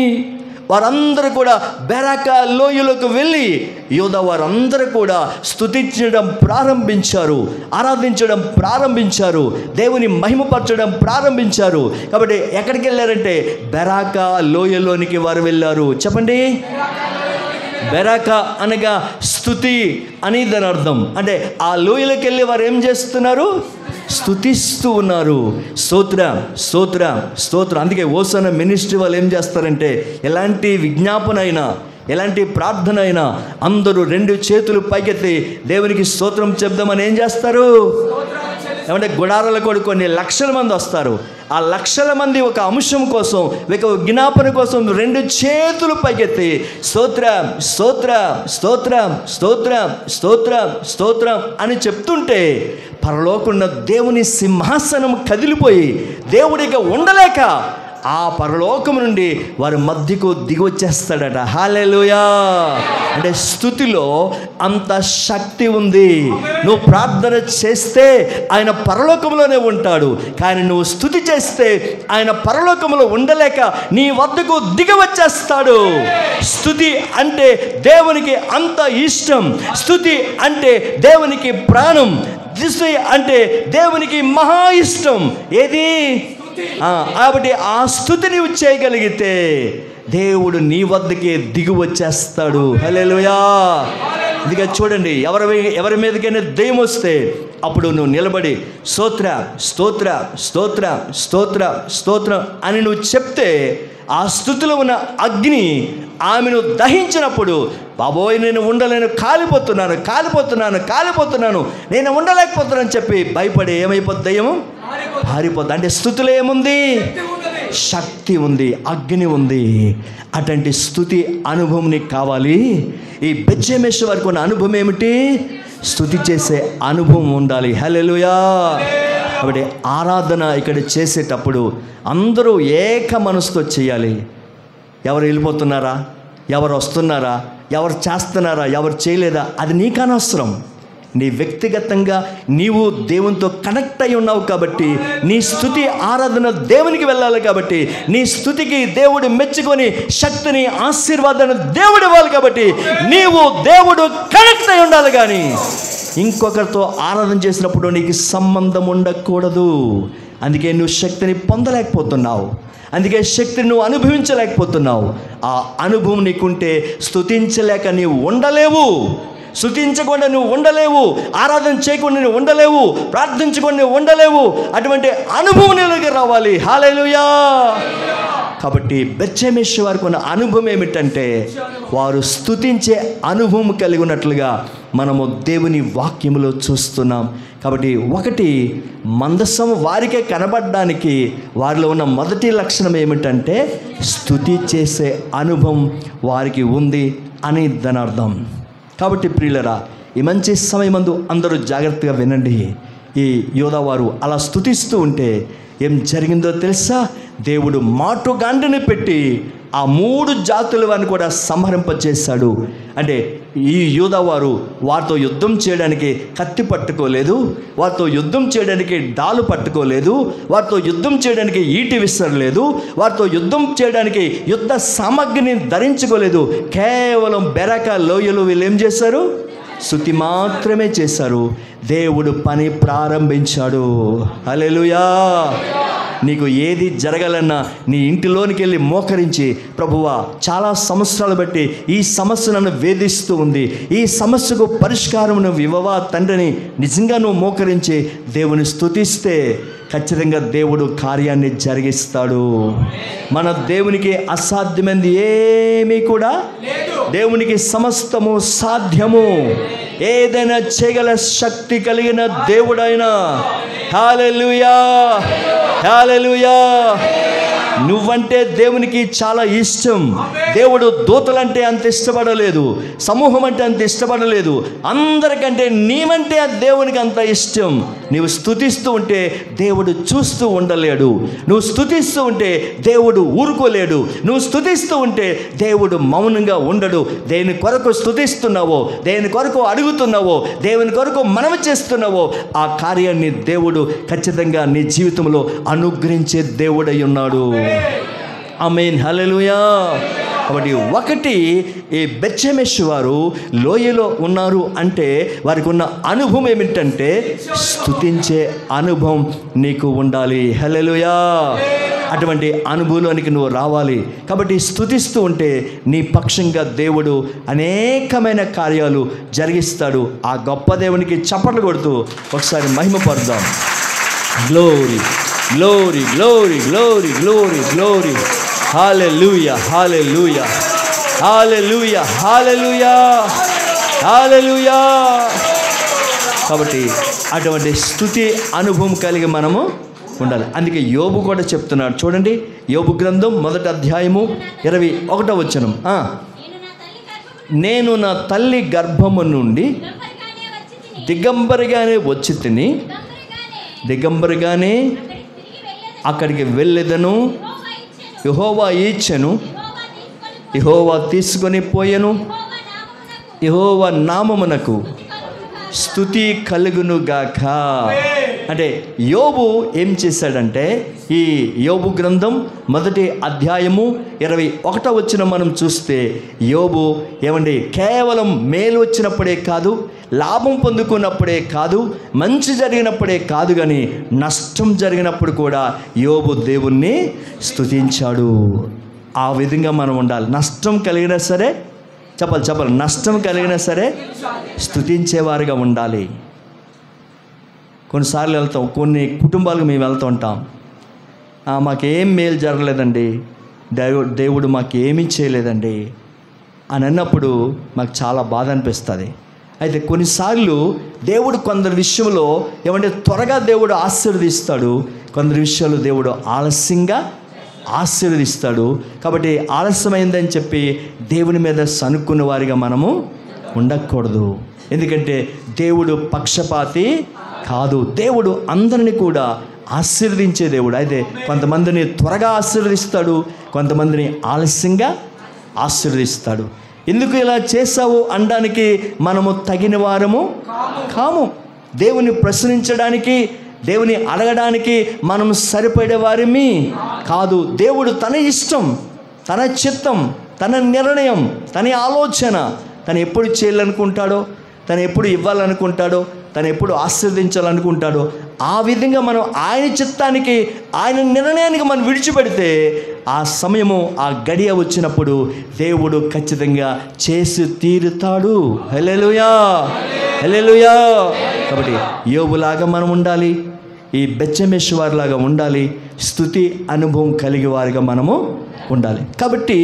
వారందరూ కూడా బెరాకా లోయలోకి వెళ్ళి యోధా వారందరూ కూడా స్తుతించడం ప్రారంభించారు, ఆరాధించడం ప్రారంభించారు, దేవుని మహిమపరచడం ప్రారంభించారు. కాబట్టి ఎక్కడికి వెళ్ళారంటే బెరాకా లోయలోనికి వారు వెళ్ళారు. చెప్పండి. బెరాకా అనగా స్తుతి అని దాని అర్థం. అంటే ఆ లోయలోకి వెళ్ళి వారు ఏం చేస్తున్నారు? స్తుతిస్తూ ఉన్నారు. స్తోత్రం, స్తోత్రం, స్తోత్రం. అందుకే ఓసన మినిస్ట్రీ వాళ్ళు ఏం చేస్తారంటే ఎలాంటి విజ్ఞాపన అయినా, ఎలాంటి ప్రార్థన అయినా అందరూ 2 చేతులు పైకెత్తి దేవునికి స్తోత్రం చెప్దామని ఏం చేస్తారు? ఏమంటే గుడారాల కూడా కొన్ని లక్షల మంది వస్తారు. ఆ లక్షల మంది ఒక అంశం కోసం, ఒక విజ్ఞాపన కోసం 2 చేతులు పైకెత్తి స్తోత్రం, స్తోత్రం, స్తోత్రం, స్తోత్రం, స్తోత్రం, స్తోత్రం అని చెప్తుంటే పరలోకున్న దేవుని సింహాసనం కదిలిపోయి దేవుడిగా ఉండలేక ఆ పరలోకం నుండి వారి మధ్యకు దిగొచ్చేస్తాడట. హల్లెలూయా. అంటే స్తుతిలో అంత శక్తి ఉంది. నువ్వు ప్రార్థన చేస్తే ఆయన పరలోకంలోనే ఉంటాడు, కానీ నువ్వు స్తుతి చేస్తే ఆయన పరలోకంలో ఉండలేక నీ వద్దకు దిగవచ్చేస్తాడు. స్తుతి అంటే దేవునికి అంత ఇష్టం, స్తుతి అంటే దేవునికి ప్రాణం, స్తుతి అంటే దేవునికి మహా ఇష్టం. ఏది? కాబట్టి ఆ స్తుతి నీవు చేయగలిగితే దేవుడు నీ వద్దకే దిగి వచ్చేస్తాడు. హల్లెలూయా. ఇదిగా చూడండి, ఎవరి మీదకైనా దెయ్యం వస్తే అప్పుడు నువ్వు నిలబడి స్తోత్ర, స్తోత్ర, స్తోత్ర, స్తోత్ర, స్తోత్రం అని నువ్వు చెప్తే ఆ స్తుతిలో ఉన్న అగ్ని ఆమెను దహించినప్పుడు, బాబోయ్ నేను ఉండలేను, కాలిపోతున్నాను, కాలిపోతున్నాను, కాలిపోతున్నాను, నేను ఉండలేకపోతున్నాను చెప్పి భయపడి ఏమైపోద్ది? దయ్యము పారిపోద్ది. అంటే స్తుతిలో ఏముంది? శక్తి ఉంది, అగ్ని ఉంది. అటువంటి స్తుతి అనుభవం నీకు కావాలి. ఈ బెత్షెమెషు వారికి ఉన్న అనుభవం ఏమిటి? స్తుతి చేసే అనుభవం ఉండాలి. హల్లెలూయా. కాబట్టి ఆరాధన ఇక్కడ చేసేటప్పుడు అందరూ ఏక మనసుతో చేయాలి. ఎవరు వెళ్ళిపోతున్నారా, ఎవరు వస్తున్నారా, ఎవరు చేస్తున్నారా, ఎవరు చేయలేదా, అది నీకు అనవసరం. నీ వ్యక్తిగతంగా నీవు దేవునితో కనెక్ట్ అయి ఉన్నావు కాబట్టి నీ స్తుతి ఆరాధన దేవునికి వెళ్ళాలి. కాబట్టి నీ స్తుతికి దేవుడు మెచ్చుకొని శక్తిని ఆశీర్వాదాన్ని దేవుడు ఇవ్వాలి. కాబట్టి నీవు దేవుడు కనెక్ట్ అయి ఉండాలి. కానీ ఇంకొకరితో ఆరాధన చేసినప్పుడు నీకు సంబంధం ఉండకూడదు. అందుకే నువ్వు శక్తిని పొందలేకపోతున్నావు, అందుకే శక్తిని నువ్వు అనుభవించలేకపోతున్నావు. ఆ అనుభవం నీకుంటే స్తుతించలేక నీవు ఉండలేవు, స్తుతించకుండా నువ్వు ఉండలేవు, ఆరాధన చేయకుండా నువ్వు ఉండలేవు, ప్రార్థించకుండా నువ్వు ఉండలేవు. అటువంటి అనుభవం నీలోకి రావాలి. హల్లెలూయా. కాబట్టి బెత్షెమెషు వారికి ఉన్న అనుభవం ఏమిటంటే వారు స్తుతించే అనుభవం కలిగి ఉన్నట్లుగా మనము దేవుని వాక్యములో చూస్తున్నాం. కాబట్టి ఒకటి, మందసం వారికే కనబడడానికి వారిలో ఉన్న మొదటి లక్షణం ఏమిటంటే స్తుతి చేసే అనుభవం వారికి ఉంది అని దాని అర్థం. కాబట్టి ప్రియులరా, ఈ మంచి సమయమందు అందరూ జాగ్రత్తగా వినండి. ఈ యోధావారు అలా స్తుతిస్తూ ఉంటే ఏం జరిగిందో తెలుసా? దేవుడు మాటుగాండిని పెట్టి ఆ 3 జాతుల వారిని కూడా సంహరింపజేశాడు. అంటే ఈ యోధావారు వారితో యుద్ధం చేయడానికి కత్తి పట్టుకోలేదు, వారితో యుద్ధం చేయడానికి డాలు పట్టుకోలేదు, వారితో యుద్ధం చేయడానికి ఈటి విసరలేదు, వారితో యుద్ధం చేయడానికి యుద్ధ సామగ్రిని ధరించుకోలేదు. కేవలం బెరక లోయలు వీళ్ళు ఏం చేశారు? స్తుతి మాత్రమే చేశారు. దేవుడు పని ప్రారంభించాడు. హల్లెలూయా. నీకు ఏది జరగాలన్నా నీ ఇంటిలోనికి వెళ్ళి మోకరించి, ప్రభువా చాలా సంవత్సరాలు బట్టి ఈ సమస్య నన్ను వేధిస్తూ ఉంది, ఈ సమస్యకు పరిష్కారం నువ్వు ఇవ్వవా తండ్రిని నిజంగా నువ్వు మోకరించి దేవుని స్తుతిస్తే ఖచ్చితంగా దేవుడు కార్యాన్ని జరిగిస్తాడు. మన దేవునికి అసాధ్యమైనది ఏమీ కూడా దేవునికి సమస్తము సాధ్యము. ఏదైనా చేయగల శక్తి కలిగిన దేవుడైనా. హల్లెలూయా, హల్లెలూయా. నువ్వంటే దేవునికి చాలా ఇష్టం. దేవుడు దూతలంటే అంత ఇష్టపడలేదు, సమూహం అంటే అంత ఇష్టపడలేదు. అందరికంటే నీవంటే దేవునికి అంత ఇష్టం. నువ్వు స్తుతిస్తూ ఉంటే దేవుడు చూస్తూ ఉండలేడు, నువ్వు స్తుతిస్తూ ఉంటే దేవుడు ఊరుకోలేడు, నువ్వు స్తుతిస్తూ ఉంటే దేవుడు మౌనంగా ఉండడు. దేని కొరకు స్తుతిస్తున్నావో, దేని కొరకు అడుగుతున్నావో, దేవుని కొరకు మనవి చేస్తున్నావో ఆ కార్యాన్ని దేవుడు ఖచ్చితంగా నీ జీవితంలో అనుగ్రహించే దేవుడై ఉన్నాడు. ఆమేన్, హల్లెలూయా. కాబట్టి ఒకటి, ఈ బెత్షెమెషు వారు లోయలో ఉన్నారు అంటే వారికి ఉన్న అనుభవం ఏమిటంటే స్తుతించే అనుభవం నీకు ఉండాలి. హల్లెలూయా. అటువంటి అనుభవంలోనికి నువ్వు రావాలి. కాబట్టి స్తుతిస్తూ ఉంటే నీ పక్షంగా దేవుడు అనేకమైన కార్యాలు జరిగిస్తాడు. ఆ గొప్ప దేవునికి చప్పట్లు కొడుతూ ఒకసారి మహిమపడదాం. Glory, glory, glory, glory, glory, glory. హల్లెలూయా, హల్లెలూయా, హల్లెలూయా, హల్లెలూయా, హల్లెలూయా. కాబట్టి అటువంటి స్తుతి అనుభవం కలిగి మనము ఉండాలి. అందుకే యోబు కూడా చెప్తున్నాడు చూడండి. యోబు గ్రంథం 1వ అధ్యాయము 21వ వచనం. నేను నా తల్లి గర్భము నుండి దిగంబరిగానే వచ్చి తిని దిగంబరిగానే అక్కడికి వెళ్ళేదను. యెహోవా ఇచ్చెను, యెహోవా తీసుకొని పోయెను, యెహోవా నామమునకు స్తుతి కలుగునుగాక. అంటే యోబు ఏం చేశాడంటే ఈ యోబు గ్రంథం 1వ అధ్యాయము 21వ వచనం మనం చూస్తే యోబు ఏమండి కేవలం మేలు వచ్చినప్పుడే కాదు, లాభం పొందుకున్నప్పుడే కాదు, మంచి జరిగినప్పుడే కాదు, కానీ నష్టం జరిగినప్పుడు కూడా యోబు దేవుణ్ణి స్తుతించాడు. ఆ విధంగా మనం ఉండాలి. నష్టం కలిగినా సరే చెప్పాలి, నష్టం కలిగినా సరే స్తుతించేవారుగా ఉండాలి. కొన్నిసార్లు వెళ్తాం, కొన్ని కుటుంబాలకు మేము వెళ్తూ ఉంటాం, మాకేం మేలు జరగలేదండి, దేవుడు మాకేమీ చేయలేదండి అని అన్నప్పుడు మాకు చాలా బాధ అనిపిస్తుంది. అయితే కొన్నిసార్లు దేవుడు కొందరి విషయంలో ఏమంటే త్వరగా దేవుడు ఆశీర్వదిస్తాడు, కొందరి విషయాలు దేవుడు ఆలస్యంగా ఆశీర్వదిస్తాడు. కాబట్టి ఆలస్యమైందని చెప్పి దేవుని మీద సనుక్కున్న వారిగా మనము ఉండకూడదు. ఎందుకంటే దేవుడు పక్షపాతి కాదు. దేవుడు అందరినీ కూడా ఆశీర్వదించే దేవుడు. అయితే కొంతమందిని త్వరగా ఆశీర్వదిస్తాడు, కొంతమందిని ఆలస్యంగా ఆశీర్వదిస్తాడు. ఎందుకు ఇలా చేశావు అనడానికి మనము తగిన వారము కాము. దేవుని ప్రశ్నించడానికి, దేవుని అడగడానికి మనం సరిపడే వారిమి కాదు. దేవుడు తన ఇష్టం, తన చిత్తం, తన నిర్ణయం, తన ఆలోచన, తను ఎప్పుడు చేయాలనుకుంటాడో, తను ఎప్పుడు ఇవ్వాలనుకుంటాడో, తను ఎప్పుడు ఆశీర్వదించాలనుకుంటాడో ఆ విధంగా మనం ఆయన చిత్తానికి, ఆయన నిర్ణయానికి మనం విడిచిపెడితే ఆ సమయము, ఆ గడియ వచ్చినప్పుడు దేవుడు ఖచ్చితంగా చేసి తీరుతాడు. హల్లెలూయా, హల్లెలూయా. కాబట్టి యోబులాగా మనం ఉండాలి, ఈ బెత్షెమెషు వారిలాగా ఉండాలి, స్తుతి అనుభవం కలిగి వారిగా మనము ఉండాలి. కాబట్టి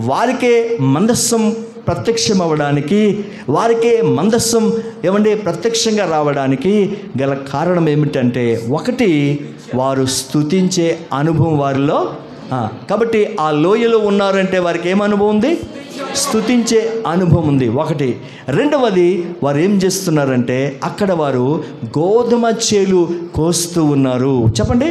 వారికే మందస్సం ప్రత్యక్షం అవ్వడానికి, వారికే మందస్సం ప్రత్యక్షంగా రావడానికి గల కారణం ఏమిటంటే, ఒకటి వారు స్తుతించే అనుభవం వారిలో. కాబట్టి ఆ లోయలో ఉన్నారంటే వారికి ఏం అనుభవం ఉంది? స్తుతించే అనుభవం ఉంది ఒకటి. రెండవది, వారు ఏం చేస్తున్నారంటే అక్కడ వారు గోధుమ చేలు కోస్తూ ఉన్నారు. చెప్పండి,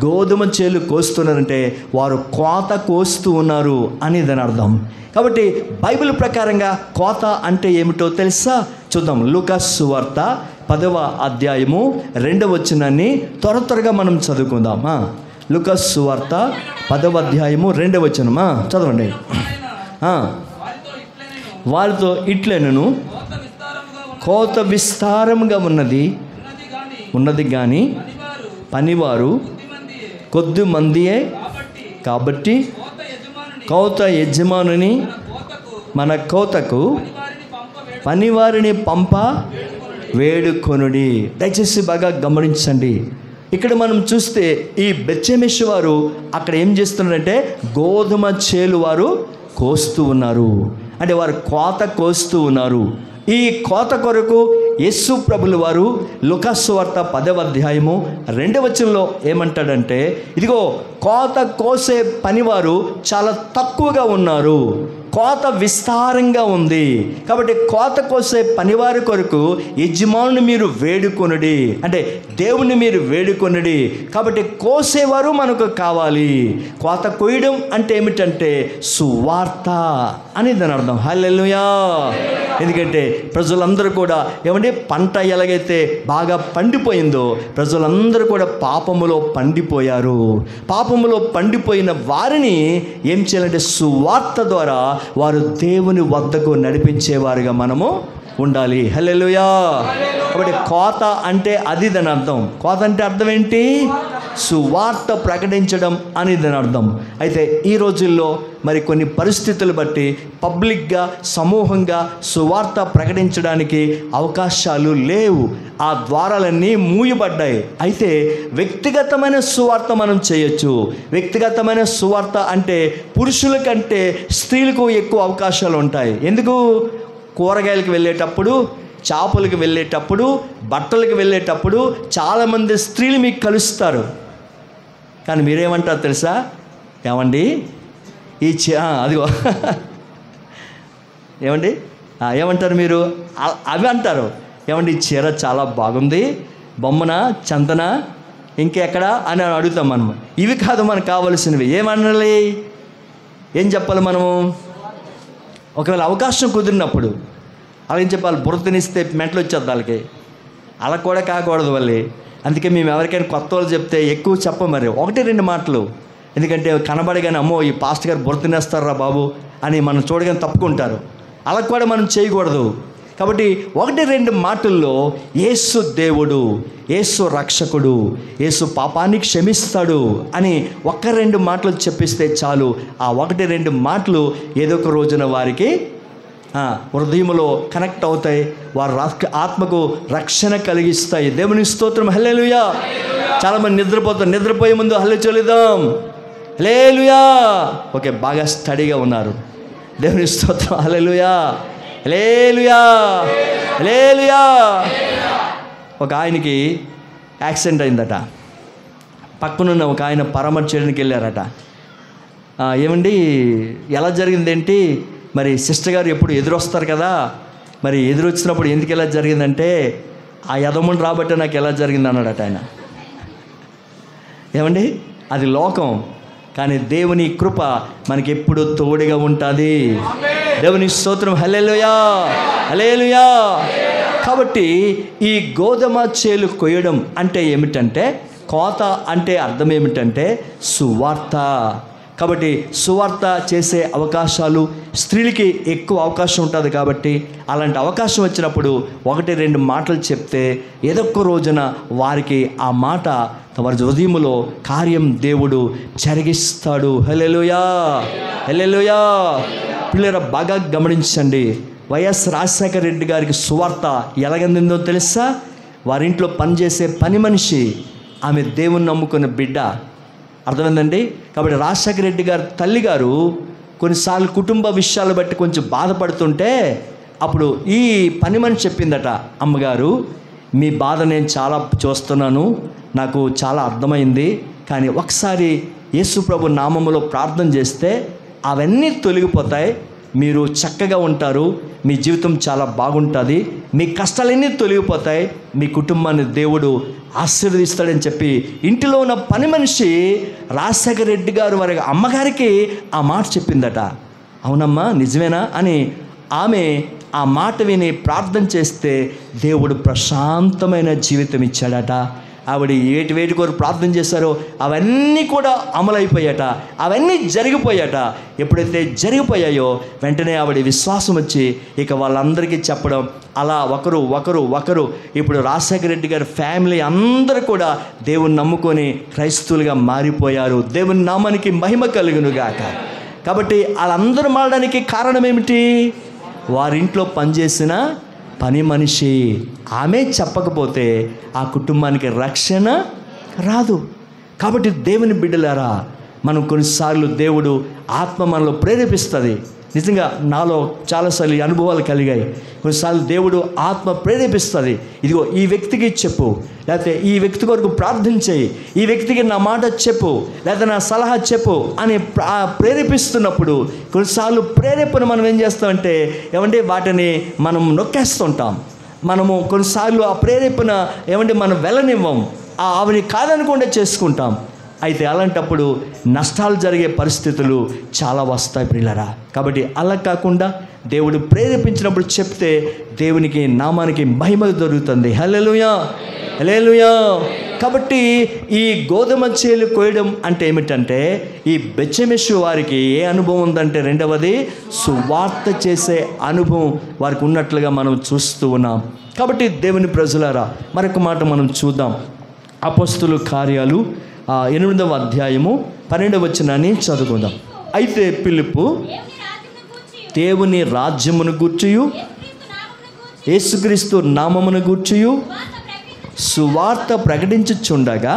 గోధుమ చేలు కోస్తున్నారంటే వారు కోత కోస్తూ ఉన్నారు అని దాని అర్థం. కాబట్టి బైబిల్ ప్రకారంగా కోత అంటే ఏమిటో తెలుసా? చూద్దాం. లూకాసు సువార్త 10వ అధ్యాయము 2వ వచనాన్ని త్వరగా మనం చదువుకుందాం. లూకాసు సువార్త 10వ అధ్యాయము 2వ వచనం చదవండి. వారితో ఇట్లనెను, కోత విస్తారముగా ఉన్నది కానీ పనివారు కొద్ది మందియే. కాబట్టి కోత యజమానుని మన కోతకు పనివారిని పంప వేడుకొనుడి. దయచేసి బాగా గమనించండి. ఇక్కడ మనం చూస్తే ఈ బెత్షెమెషు వారు అక్కడ ఏం చేస్తున్నారంటే గోధుమ చేలు వారు కోస్తూ ఉన్నారు. అంటే వారు కోత కోస్తూ ఉన్నారు. ఈ కోత కొరకు యేసు ప్రభులు వారు లూకాసు సువార్త 10వ అధ్యాయము 2వ వచనంలో ఏమంటాడంటే, ఇదిగో కోత కోసే పనివారు చాలా తక్కువగా ఉన్నారు, కోత విస్తారంగా ఉంది. కాబట్టి కోత కోసే పనివారి కొరకు యజమానుని మీరు వేడుకొనుడి, అంటే దేవుని మీరు వేడుకొనుడి. కాబట్టి కోసేవారు మనకు కావాలి. కోత కోయడం అంటే ఏమిటంటే సువార్త అని దాని అర్థం. హల్లెలూయా. ఎందుకంటే ప్రజలందరూ కూడా పంట ఎలాగైతే బాగా పండిపోయిందో ప్రజలందరూ కూడా పాపములో పండిపోయారు. పాపములో పండిపోయిన వారిని ఏం చేయాలంటే సువార్త ద్వారా వారు దేవుని వద్దకు నడిపించేవారుగా మనము ఉండాలి. హల్లెలూయా. కాబట్టి కోత అంటే అది దాని అర్థం. కోత అంటే అర్థం ఏంటి? సువార్త ప్రకటించడం అని దాని అర్థం. అయితే ఈ రోజుల్లో మరి కొన్ని పరిస్థితులు బట్టి పబ్లిక్గా, సమూహంగా సువార్త ప్రకటించడానికి అవకాశాలు లేవు. ఆ ద్వారాలన్నీ మూయబడ్డాయి. అయితే వ్యక్తిగతమైన సువార్త మనం చేయొచ్చు. వ్యక్తిగతమైన సువార్త అంటే పురుషుల కంటే స్త్రీలకు ఎక్కువ అవకాశాలు ఉంటాయి. ఎందుకు? కూరగాయలకు వెళ్ళేటప్పుడు, చేపలకు వెళ్ళేటప్పుడు, బట్టలకు వెళ్ళేటప్పుడు చాలామంది స్త్రీలు మీకు కలుస్తారు. కానీ మీరేమంటారు తెలుసా? ఏమండి ఈ అదిగో ఏమండి ఏమంటారు మీరు? అవి అంటారు. ఏమండి ఈ చీర చాలా బాగుంది, బొమ్మన, చందన, ఇంకెక్కడ అని అడుగుతాం మనం. ఇవి కాదు మనకు కావలసినవి. ఏమనాలి? ఏం చెప్పాలి మనము? ఒకవేళ అవకాశం కుదిరినప్పుడు అలాగేం చెప్పాలి? బురదనిస్తే మెంటలు వచ్చేది వాళ్ళకి. అలా కూడా కాకూడదు వాళ్ళు. అందుకే మేము ఎవరికైనా కొత్త వాళ్ళు చెప్తే ఎక్కువ చెప్పం. మరి 1-2 మాటలు. ఎందుకంటే కనబడగానే అమ్మో ఈ పాస్టర్ గారు బురదనేస్తారా బాబు అని మనం చూడగానే తప్పుకుంటారు. అలా కూడా మనం చేయకూడదు. కాబట్టి 1-2 మాటల్లో యేసు దేవుడు, యేసు రక్షకుడు, యేసు పాపాన్ని క్షమిస్తాడు అని 1-2 మాటలు చెప్పిస్తే చాలు. ఆ 1-2 మాటలు ఏదో ఒక రోజున వారికి హృదయంలో కనెక్ట్ అవుతాయి. వారి ఆత్మకు రక్షణ కలిగిస్తాయి. దేవుని స్తోత్రం. హల్లెలూయా. చాలామంది నిద్రపోతారు. నిద్రపోయే ముందు హల్లెలూయా చెల్లిద్దాం. హల్లెలూయా. ఓకే, బాగా స్టడీగా ఉన్నారు. దేవుని స్తోత్రం. హల్లెలూయా, హల్లెలూయా, హల్లెలూయా. ఒక ఆయనకి యాక్సిడెంట్ అయిందట. పక్కనున్న ఒక ఆయన పరామర్శించడానికి వెళ్ళారట. ఏమండి ఎలా జరిగిందేంటి? మరి సిస్టర్ గారు ఎప్పుడు ఎదురొస్తారు కదా, మరి ఎదురొచ్చినప్పుడు ఎందుకు ఎలా జరిగిందంటే ఆ యదముని రాబట్టే నాకు ఎలా జరిగింది అన్నాడట ఆయన. ఏమండి, అది లోకం, కానీ దేవుని కృప మనకి ఎప్పుడు తోడుగా ఉంటుంది. దేవుని స్తోత్రం. హల్లెలూయా, హల్లెలూయా. కాబట్టి ఈ గోధుమ చేలు కొయ్యడం అంటే ఏమిటంటే, కోత అంటే అర్థం ఏమిటంటే సువార్త. కాబట్టి సువార్త చేసే అవకాశాలు స్త్రీలకి ఎక్కువ అవకాశం ఉంటుంది. కాబట్టి అలాంటి అవకాశం వచ్చినప్పుడు 1-2 మాటలు చెప్తే ఏదొక్క రోజున వారికి ఆ మాట వారి హృదయంలో కార్యం దేవుడు జరిగిస్తాడు. హల్లెలూయా, హల్లెలూయా. పిల్లరా, బాగా గమనించండి. వైఎస్ రాజశేఖర రెడ్డి గారికి సువార్త ఎలాగందిందో తెలుసా? వారింట్లో పనిచేసే పని మనిషి, ఆమె దేవుని నమ్ముకున్న బిడ్డ. అర్థమైందండి? కాబట్టి రాజశేఖర రెడ్డి గారి తల్లిగారు కొన్నిసార్లు కుటుంబ విషయాలు బట్టి కొంచెం బాధపడుతుంటే అప్పుడు ఈ పని మనిషి చెప్పిందట, అమ్మగారు మీ బాధ నేను చాలా చూస్తున్నాను, నాకు చాలా అర్థమైంది, కానీ ఒకసారి యేసు ప్రభు నామములో ప్రార్థన చేస్తే అవన్నీ తొలగిపోతాయి, మీరు చక్కగా ఉంటారు, మీ జీవితం చాలా బాగుంటుంది, మీ కష్టాలన్నీ తొలగిపోతాయి, మీ కుటుంబాన్ని దేవుడు ఆశీర్వదిస్తాడని చెప్పి ఇంటిలో ఉన్న పని మనిషి రాజశేఖర రెడ్డి గారు వారి అమ్మగారికి ఆ మాట చెప్పిందట. అవునమ్మా, నిజమేనా అని ఆమె ఆ మాట విని ప్రార్థన చేస్తే దేవుడు ప్రశాంతమైన జీవితం ఇచ్చాడట. ఆవిడ వేటి కొరకు ప్రార్థన చేశారో అవన్నీ కూడా అమలైపోయాట, అవన్నీ జరిగిపోయాట. ఎప్పుడైతే జరిగిపోయాయో వెంటనే ఆవిడ విశ్వాసం వచ్చి ఇక వాళ్ళందరికీ చెప్పడం, అలా ఒకరు ఇప్పుడు రాజశేఖర రెడ్డి గారి ఫ్యామిలీ అందరూ కూడా దేవుని నమ్ముకొని క్రైస్తవులుగా మారిపోయారు. దేవుని నామానికి మహిమ కలుగునుగాక. కాబట్టి వాళ్ళందరూ మారడానికి కారణం ఏమిటి? వారింట్లో పనిచేసిన పని మనిషి. ఆమె చెప్పకపోతే ఆ కుటుంబానికి రక్షణ రాదు. కాబట్టి దేవుని బిడ్డలారా, మనం కొన్నిసార్లు దేవుడు ఆత్మ మనలో ప్రేరేపిస్తుంది. నిజంగా నాలో చాలాసార్లు ఈ అనుభవాలు కలిగాయి. కొన్నిసార్లు దేవుడు ఆత్మ ప్రేరేపిస్తుంది, ఇదిగో ఈ వ్యక్తికి చెప్పు, లేకపోతే ఈ వ్యక్తి కొరకు ప్రార్థన చేయి, ఈ వ్యక్తికి నా మాట చెప్పు, లేకపోతే నా సలహా చెప్పు అని ప్రేరేపిస్తున్నప్పుడు కొన్నిసార్లు ప్రేరేపణ మనం ఏం చేస్తామంటే ఏమంటే వాటిని మనం నొక్కేస్తుంటాం. మనము కొన్నిసార్లు ఆ ప్రేరేపణ ఏమంటే మనం వెళ్ళనివ్వం, ఆవిని కాదనకుండా చేసుకుంటాం. అయితే అలాంటప్పుడు నష్టాలు జరిగే పరిస్థితులు చాలా వస్తాయి ప్రియులారా. కాబట్టి అలా కాకుండా దేవుడు ప్రేరేపించినప్పుడు చెప్తే దేవునికి నామానికి మహిమ దొరుకుతుంది. హల్లెలూయా, హల్లెలూయా. కాబట్టి ఈ గోధుమ చేలు కోయడం అంటే ఏమిటంటే ఈ బెత్షెమెషు వారికి ఏ అనుభవం ఉందంటే రెండవది సువార్త చేసే అనుభవం వారికి ఉన్నట్లుగా మనం చూస్తూ ఉన్నాం. కాబట్టి దేవుని ప్రజలారా, మరొక మాట మనం చూద్దాం. అపొస్తలుల కార్యాలు 8వ అధ్యాయము 12వ వచనాన్ని చదువుకుందాం. అయితే ఫిలిప్పు దేవుని రాజ్యమును గూర్చియు యేసుక్రీస్తు నామమును గూర్చియు సువార్త ప్రకటించుచుండగా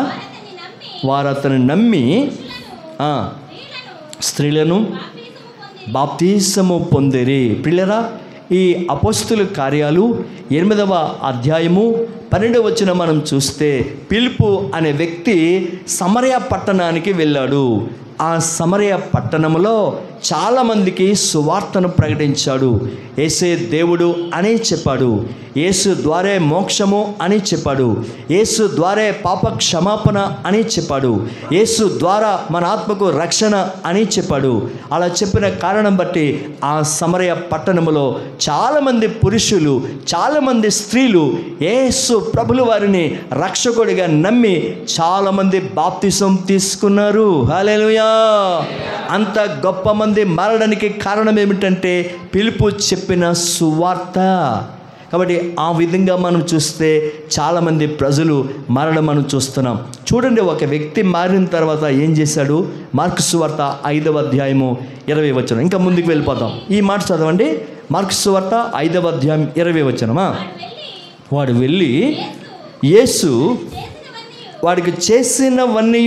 వారు అతను నమ్మి స్త్రీలను బాప్తిసము పొందిరి. పిల్లరా, ఈ అపొస్తలుల కార్యాలు 8వ అధ్యాయము 12వ వచనం మనం చూస్తే ఫిలిప్పు అనే వ్యక్తి సమరయ పట్టణానికి వెళ్ళాడు. ఆ సమరయ పట్టణంలో చాలామందికి సువార్తను ప్రకటించాడు. యేసే దేవుడు అని చెప్పాడు, యేసు ద్వారే మోక్షము అని చెప్పాడు, యేసు ద్వారే పాప క్షమాపణ అని చెప్పాడు, యేసు ద్వారా మన ఆత్మకు రక్షణ అని చెప్పాడు. అలా చెప్పిన కారణం బట్టి ఆ సమరయ పట్టణంలో చాలామంది పురుషులు, చాలామంది స్త్రీలు యేసు ప్రభుల వారిని రక్షకుడిగా నమ్మి చాలామంది బాప్తిసం తీసుకున్నారు. హల్లెలూయా. అంత గొప్ప మంది మారడానికి కారణం ఏమిటంటే ఫిలిప్పు చెప్పిన సువార్త. కాబట్టి ఆ విధంగా మనం చూస్తే చాలామంది ప్రజలు మారడం మనం చూస్తున్నాం. చూడండి, ఒక వ్యక్తి మారిన తర్వాత ఏం చేశాడు? మార్కు సువార్త 5వ అధ్యాయము 20వ వచనం. ఇంకా ముందుకు వెళ్ళిపోతాం. ఈ మాట చదవండి. మార్కు సువార్త 5వ అధ్యాయం 20వ వచనమా. వాడు వెళ్ళి యేసు వాడికి చేసినవన్నీ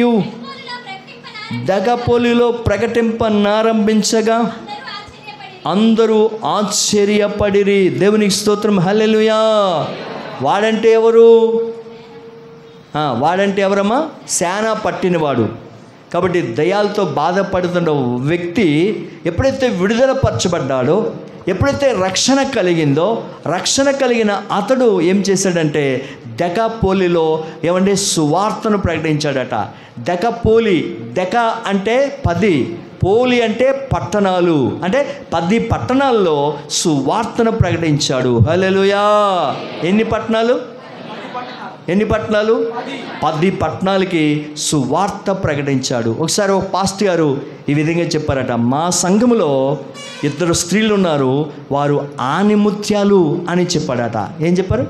దగపోలిలో ప్రకటింపనారంభించగా అందరూ ఆశ్చర్యపడిరి. దేవునికి స్తోత్రం. హల్లెలూయా. వాడంటే ఎవరు? వాడంటే ఎవరమ్మా? శానా పట్టినవాడు. కాబట్టి దయ్యాలతో బాధపడుతున్న వ్యక్తి ఎప్పుడైతే విడుదల పరచబడ్డాడో, ఎప్పుడైతే రక్షణ కలిగిందో, రక్షణ కలిగిన అతడు ఏం చేశాడంటే దెకాపోలిలో ఏమంటే సువార్తను ప్రకటించాడట. దెకాపోలి, దెకా అంటే 10, పోలి అంటే పట్టణాలు, అంటే 10 పట్టణాల్లో సువార్తను ప్రకటించాడు. హల్లెలూయా. ఎన్ని పట్టణాలు? 10 పట్టణాలకి సువార్త ప్రకటించాడు. ఒకసారి ఒక పాస్టర్ గారు ఈ విధంగా చెప్పారట, మా సంఘములో 2 స్త్రీలు ఉన్నారు, వారు ఆనిముత్యాలు అని చెప్పాడట. ఏం చెప్పారు?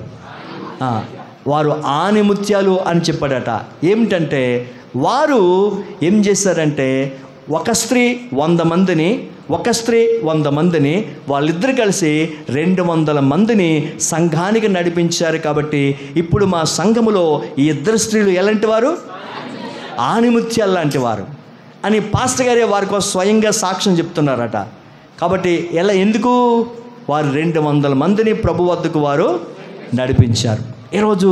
వారు ఆనిముత్యాలు అని చెప్పాడట. ఏమిటంటే వారు ఏం చేశారంటే ఒక స్త్రీ 100 మందిని, ఒక స్త్రీ 100 మందిని, వాళ్ళిద్దరు కలిసి 200 మందిని సంఘానికి నడిపించారు. కాబట్టి ఇప్పుడు మా సంఘములో ఈ 2 స్త్రీలు ఎలాంటి వారు? ఆనిముత్యాలు లాంటి వారు అని పాస్టర్ గారే వారికి స్వయంగా సాక్ష్యం చెప్తున్నారట. కాబట్టి ఎందుకు వారు 200 మందిని ప్రభు వద్దకు వారు నడిపించారు. ఈరోజు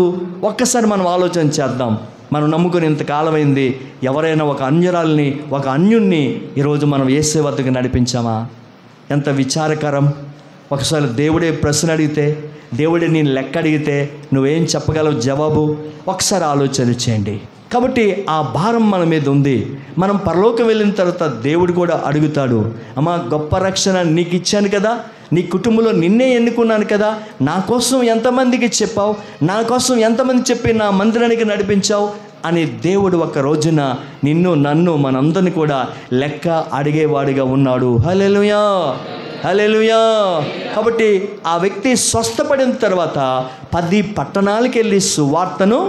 ఒక్కసారి మనం ఆలోచన చేద్దాం. మనం నమ్ముకుని ఇంతకాలమైంది, ఎవరైనా ఒక అన్యురాల్ని, ఒక అన్యుణ్ణి ఈరోజు మనం యేసు వద్దకు నడిపించామా? ఎంత విచారకరం. ఒకసారి దేవుడే ప్రశ్న అడిగితే, దేవుడే నేను లెక్క అడిగితే నువ్వేం చెప్పగలవు జవాబు? ఒకసారి ఆలోచన చేయండి. కాబట్టి ఆ భారం మన మీద ఉంది. మనం పరలోకం వెళ్ళిన తర్వాత దేవుడు కూడా అడుగుతాడు, అమ్మా గొప్ప రక్షణ నీకు ఇచ్చాను కదా, నీ కుటుంబంలో నిన్నే ఎన్నుకున్నాను కదా, నా కోసం ఎంతమందికి చెప్పావు, నా కోసం ఎంతమంది చెప్పి నా మందిరానికి నడిపించావు అని దేవుడు ఒక రోజున నిన్ను, నన్ను, మనందరిని కూడా లెక్క అడిగేవాడిగా ఉన్నాడు. హల్లెలూయా, హల్లెలూయా. కాబట్టి ఆ వ్యక్తి స్వస్థపడిన తర్వాత 10 పట్టణాలకు వెళ్ళి సువార్తను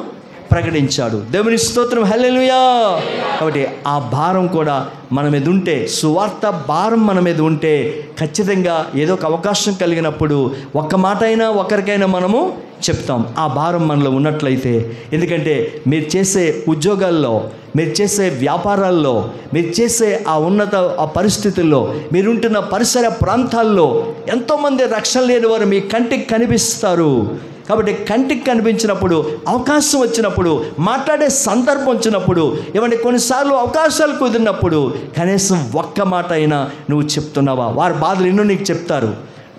ప్రకటించాడు. దేవుని స్తోత్రం, హల్లెలూయా. కాబట్టి ఆ భారం కూడా మన మీద ఉంటే, సువార్త భారం మన మీద ఉంటే ఖచ్చితంగా ఏదో ఒక అవకాశం కలిగినప్పుడు ఒక్క మాట అయినా ఒకరికైనా మనము చెప్తాం. ఆ భారం మనలో ఉన్నట్లయితే. ఎందుకంటే మీరు చేసే ఉద్యోగాల్లో, మీరు చేసే వ్యాపారాల్లో, మీరు చేసే ఆ ఉన్నత ఆ పరిస్థితుల్లో, మీరుంటున్న పరిసర ప్రాంతాల్లో ఎంతోమంది రక్షణ లేని వారు మీ కంటికి కనిపిస్తారు. కాబట్టి కంటికి కనిపించినప్పుడు, అవకాశం వచ్చినప్పుడు, మాట్లాడే సందర్భం వచ్చినప్పుడు, ఏమంటే కొన్నిసార్లు అవకాశాలు కుదిరినప్పుడు కనీసం ఒక్క మాట అయినా నువ్వు చెప్తున్నావా? వారి బాధలు ఎన్నో నీకు చెప్తారు.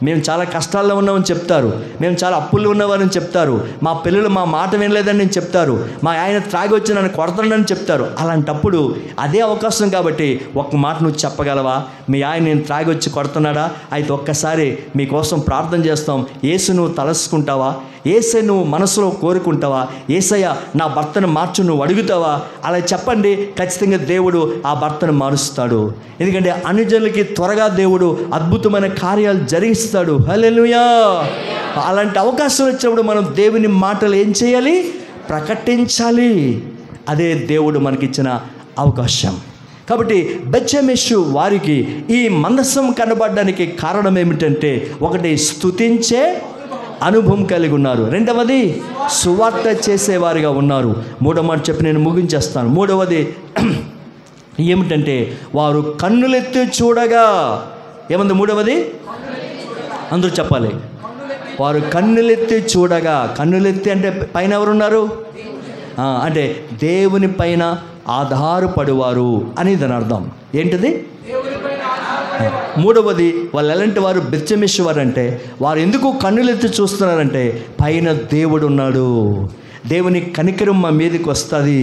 మేము చాలా కష్టాల్లో ఉన్నామని చెప్తారు, మేము చాలా అప్పుల్లో ఉన్నవారని చెప్తారు, మా పిల్లలు మా మాట వినలేదని నేను చెప్తారు, మా ఆయన త్రాగి వచ్చి నన్ను కొడతాడని చెప్తారు. అలాంటప్పుడు అదే అవకాశం కాబట్టి ఒక్క మాట నువ్వు చెప్పగలవా? మీ ఆయన నేను త్రాగి వచ్చి కొడుతున్నాడా? అయితే ఒక్కసారి మీకోసం ప్రార్థన చేస్తాం, యేసు నువ్వు తలసుకుంటావా? యేసే నువ్వు మనసులో కోరుకుంటావా? యేసయ్య నా భర్తను మార్చు నువ్వు అడుగుతావా? అలా చెప్పండి. ఖచ్చితంగా దేవుడు ఆ భర్తను మారుస్తాడు. ఎందుకంటే అనుజనులకి త్వరగా దేవుడు అద్భుతమైన కార్యాలు జరిగిస్తాడు. హల్లెలూయా. అలాంటి అవకాశం వచ్చినప్పుడు మనం దేవుని మాటలు ఏం చేయాలి? ప్రకటించాలి. అదే దేవుడు మనకిచ్చిన అవకాశం. కాబట్టి బెత్షెమెషు వారికి ఈ మందసం కనబడడానికి కారణం ఏమిటంటే, ఒకటి స్తుతించే అనుభవం కలిగి ఉన్నారు, రెండవది సువార్త చేసేవారిగా ఉన్నారు. మూడవ మాట చెప్పి నేను ముగించేస్తాను. మూడవది ఏమిటంటే వారు కన్నులెత్తి చూడగా. ఏమంది మూడవది? అందరూ చెప్పాలి. వారు కన్నులెత్తి చూడగా. కన్నులెత్తి అంటే పైన ఎవరున్నారు అంటే దేవుని పైన ఆధారపడేవారు అని దాని అర్థం. ఏంటిది? మూడవది వాళ్ళు ఎలాంటి వారు? బెత్షెమెషు వారు అంటే వారు ఎందుకు కన్నులెత్తి చూస్తున్నారంటే పైన దేవుడు ఉన్నాడు, దేవుని కనికరం మా మీదకి వస్తుంది,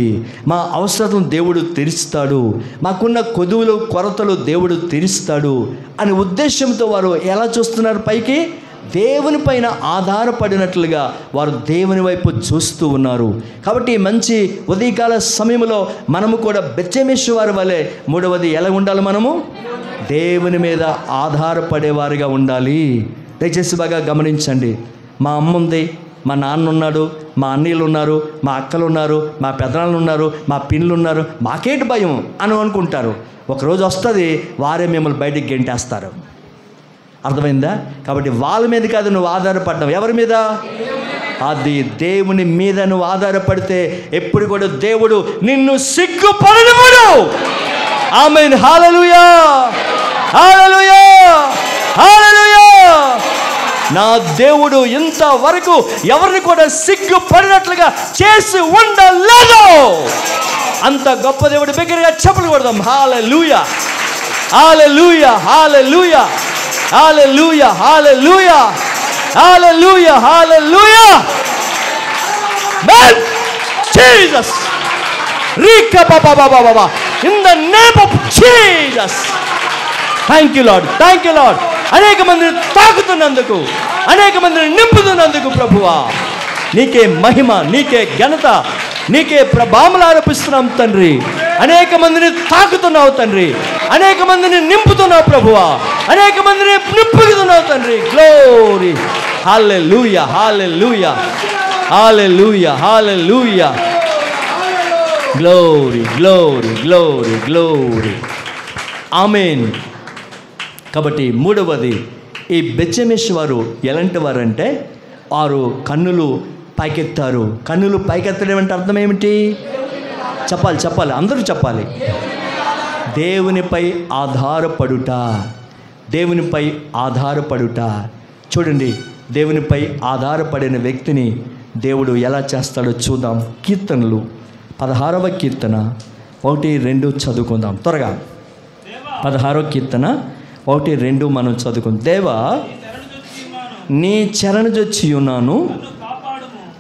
మా అవసరం దేవుడు తీరుస్తాడు, మాకున్న కొదువులు కొరతలు దేవుడు తీరుస్తాడు అనే ఉద్దేశంతో వారు ఎలా చూస్తున్నారు? పైకి దేవుని పైన ఆధారపడినట్లుగా వారు దేవుని వైపు చూస్తూ ఉన్నారు. కాబట్టి మంచి ఉదయకాల సమయంలో మనము కూడా బెత్షెమెషు వారి వలె మూడవది ఎలా ఉండాలి? మనము దేవుని మీద ఆధారపడేవారిగా ఉండాలి. దయచేసి బాగా గమనించండి. మా అమ్మ ఉంది, మా నాన్న ఉన్నాడు, మా అన్నయ్యలు ఉన్నారు, మా అక్కలు ఉన్నారు, మా పెదనాళ్ళు ఉన్నారు, మా పిన్నులు ఉన్నారు, మాకేంటి భయం అని అనుకుంటారు. ఒకరోజు వస్తుంది వారే మిమ్మల్ని బయటికి గెంటేస్తారు. అర్థమైందా? కాబట్టి వాళ్ళ మీద కాదు నువ్వు ఆధారపడ్డావు. ఎవరి మీద? అది దేవుని మీద నువ్వు ఆధారపడితే ఎప్పుడు కూడా దేవుడు నిన్ను సిగ్గుపడనివ్వడు. ఆమేన్. హల్లెలూయా, హల్లెలూయా, హల్లెలూయా. నా దేవుడు ఇంతవరకు ఎవరిని కూడా సిగ్గుపడినట్లుగా చేసి ఉండలేదు. అంత గొప్ప దేవుడు. బిగ్గరగా చప్పట్లు కొడదాం. హల్లెలూయా, హల్లెలూయా, హల్లెలూయా, హల్లెలూయా హల్లెలూయా హల్లెలూయా హల్లెలూయా Man, Jesus. Rika baba baba baba. In the name of Jesus. Thank you Lord. Thank you Lord. అనేక మందిని తాకుతున్నందుకు, అనేక మందిని నింపుతున్నందుకు ప్రభువా నీకే మహిమ, నీకే ఘనత, నీకే ప్రభావములు ఆరోపిస్తున్నాం తండ్రి. అనేక మందిని తాకుతున్నావు తండ్రి, అనేక మందిని నింపుతున్నావు ప్రభువా, అనేక మందిని నింపుతున్నావు తండ్రి. గ్లోరీ. హల్లెలూయా హల్లెలూయా హల్లెలూయా హల్లెలూయా. Glory glory glory glory. ఆమేన్. కాబట్టి మూడవది, ఈ బెత్షెమెషు వారు ఎలాంటి వారంటే వారు కన్నులు పైకెత్తారు. కన్నులు పైకెత్తడం అంటే అర్థం ఏమిటి? చెప్పాలి చెప్పాలి, అందరూ చెప్పాలి. దేవునిపై ఆధారపడుట, దేవునిపై ఆధారపడుట. చూడండి, దేవునిపై ఆధారపడిన వ్యక్తిని దేవుడు ఎలా చేస్తాడో చూద్దాం. కీర్తనలు 16వ కీర్తన 1-2 చదువుకుందాం త్వరగా. 16వ కీర్తన 1-2 మనం చదువుకుందాం. దేవా, నీ చరణజొచ్చి ఉన్నాను,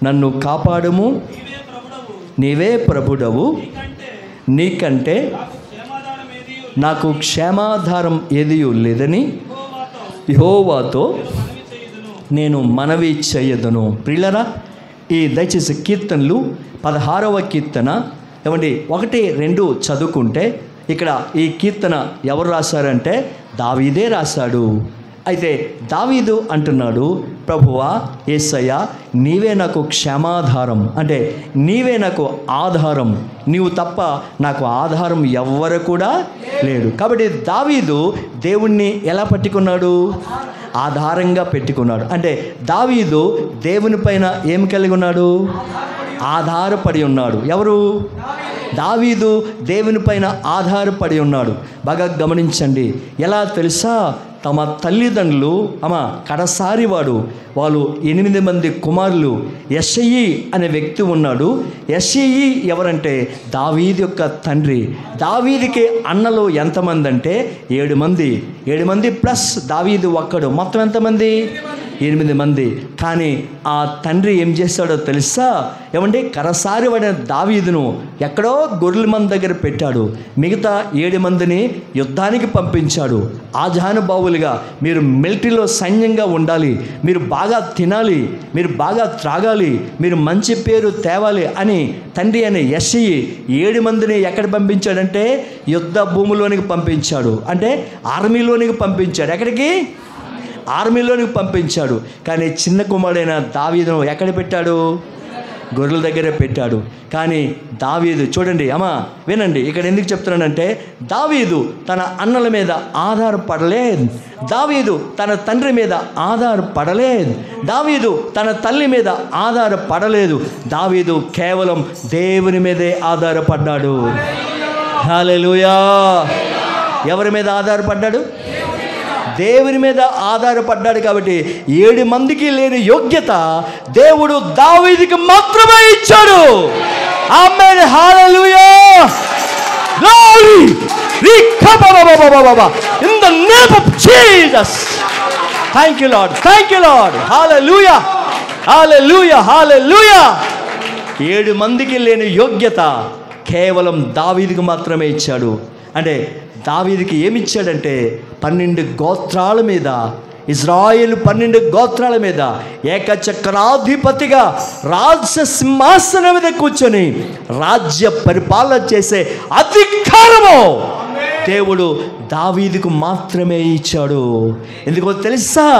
నన్ను కాపాడుము, నీవే ప్రభుడవు, నీకంటే నాకు క్షేమాధారం ఏదియూ లేదని యెహోవాతో నేను మనవి చేయదును. ప్రియులరా, ఈ దయచేసి కీర్తనలు 16వ కీర్తన ఏమండి 1-2 చదువుకుంటే ఇక్కడ ఈ కీర్తన ఎవరు రాశారంటే దావీదే రాశాడు. అయితే దావీదు అంటున్నాడు, ప్రభువా యేసయ్యా, నీవే నాకు క్షేమాధారం, అంటే నీవే నాకు ఆధారం, నీవు తప్ప నాకు ఆధారం ఎవ్వరు కూడా లేడు. కాబట్టి దావీదు దేవుణ్ణి ఎలా పట్టుకున్నాడు? ఆధారంగా పెట్టుకున్నాడు. అంటే దావీదు దేవుని పైన ఏమి కలిగి ఉన్నాడు? ఆధారపడి ఉన్నాడు. ఎవరు? దావీదు దేవుని పైన ఆధారపడి ఉన్నాడు. బాగా గమనించండి. ఎలా తెలుసా? తమ తల్లిదండ్రులు కడసారి వాళ్ళు 8 మంది కుమారులు. యెషయి అనే వ్యక్తి ఉన్నాడు. యెషయి ఎవరంటే దావీదు యొక్క తండ్రి. దావీదుకి అన్నలు ఎంతమంది అంటే 7 మంది. 7 మంది ప్లస్ దావీదు ఒక్కడు, మొత్తం ఎంతమంది? 8 మంది. కానీ ఆ తండ్రి ఏం చేశాడో తెలుసా? ఏమంటే కరసారి వాడిన దావీదును ఎక్కడో గొర్రెల మంద దగ్గర పెట్టాడు. మిగతా 7 మందిని యుద్ధానికి పంపించాడు. ఆజానుబావులుగా, మీరు మిలిటరీలో సైన్యంగా ఉండాలి, మీరు బాగా తినాలి, మీరు బాగా త్రాగాలి, మీరు మంచి పేరు తేవాలి అని తండ్రి అనే యెషయి 7 మందిని ఎక్కడ పంపించాడంటే యుద్ధ భూమిలోనికి పంపించాడు. అంటే ఆర్మీలోనికి పంపించాడు. ఎక్కడికి? ఆర్మీలోనికి పంపించాడు. కానీ చిన్న కుమారుడైన దావీదును ఎక్కడ పెట్టాడు? గొర్రెల దగ్గరే పెట్టాడు. కానీ దావీదు చూడండి, వినండి, ఇక్కడ ఎందుకు చెప్తున్నానంటే దావీదు తన అన్నల మీద ఆధారపడలేదు, దావీదు తన తండ్రి మీద ఆధారపడలేదు, దావీదు తన తల్లి మీద ఆధారపడలేదు. దావీదు కేవలం దేవుని మీదే ఆధారపడ్డాడు. హల్లెలూయా. ఎవరి మీద ఆధారపడ్డాడు? దేవుని మీద ఆధారపడ్డాడు. కాబట్టి 7 మందికి లేని యోగ్యత దేవుడు దావీదుకి మాత్రమే ఇచ్చాడు. ఆమేన్. హల్లెలూయా. Glory. In the name of Jesus. Thank you Lord. Thank you Lord. హల్లెలూయా. హల్లెలూయా. హల్లెలూయా. 7 మందికి లేని యోగ్యత కేవలం దావీదుకి మాత్రమే ఇచ్చాడు. అంటే దావీదుకి ఏమిచ్చాడంటే 12 గోత్రాల మీద, ఇజ్రాయేలు 12 గోత్రాల మీద ఏకచక్రాధిపతిగా రాజ్య సింహాసనం మీద కూర్చొని రాజ్య పరిపాలన చేసే అధికారము దేవుడు దావీదుకు మాత్రమే ఇచ్చాడు. ఎందుకో తెలుసా?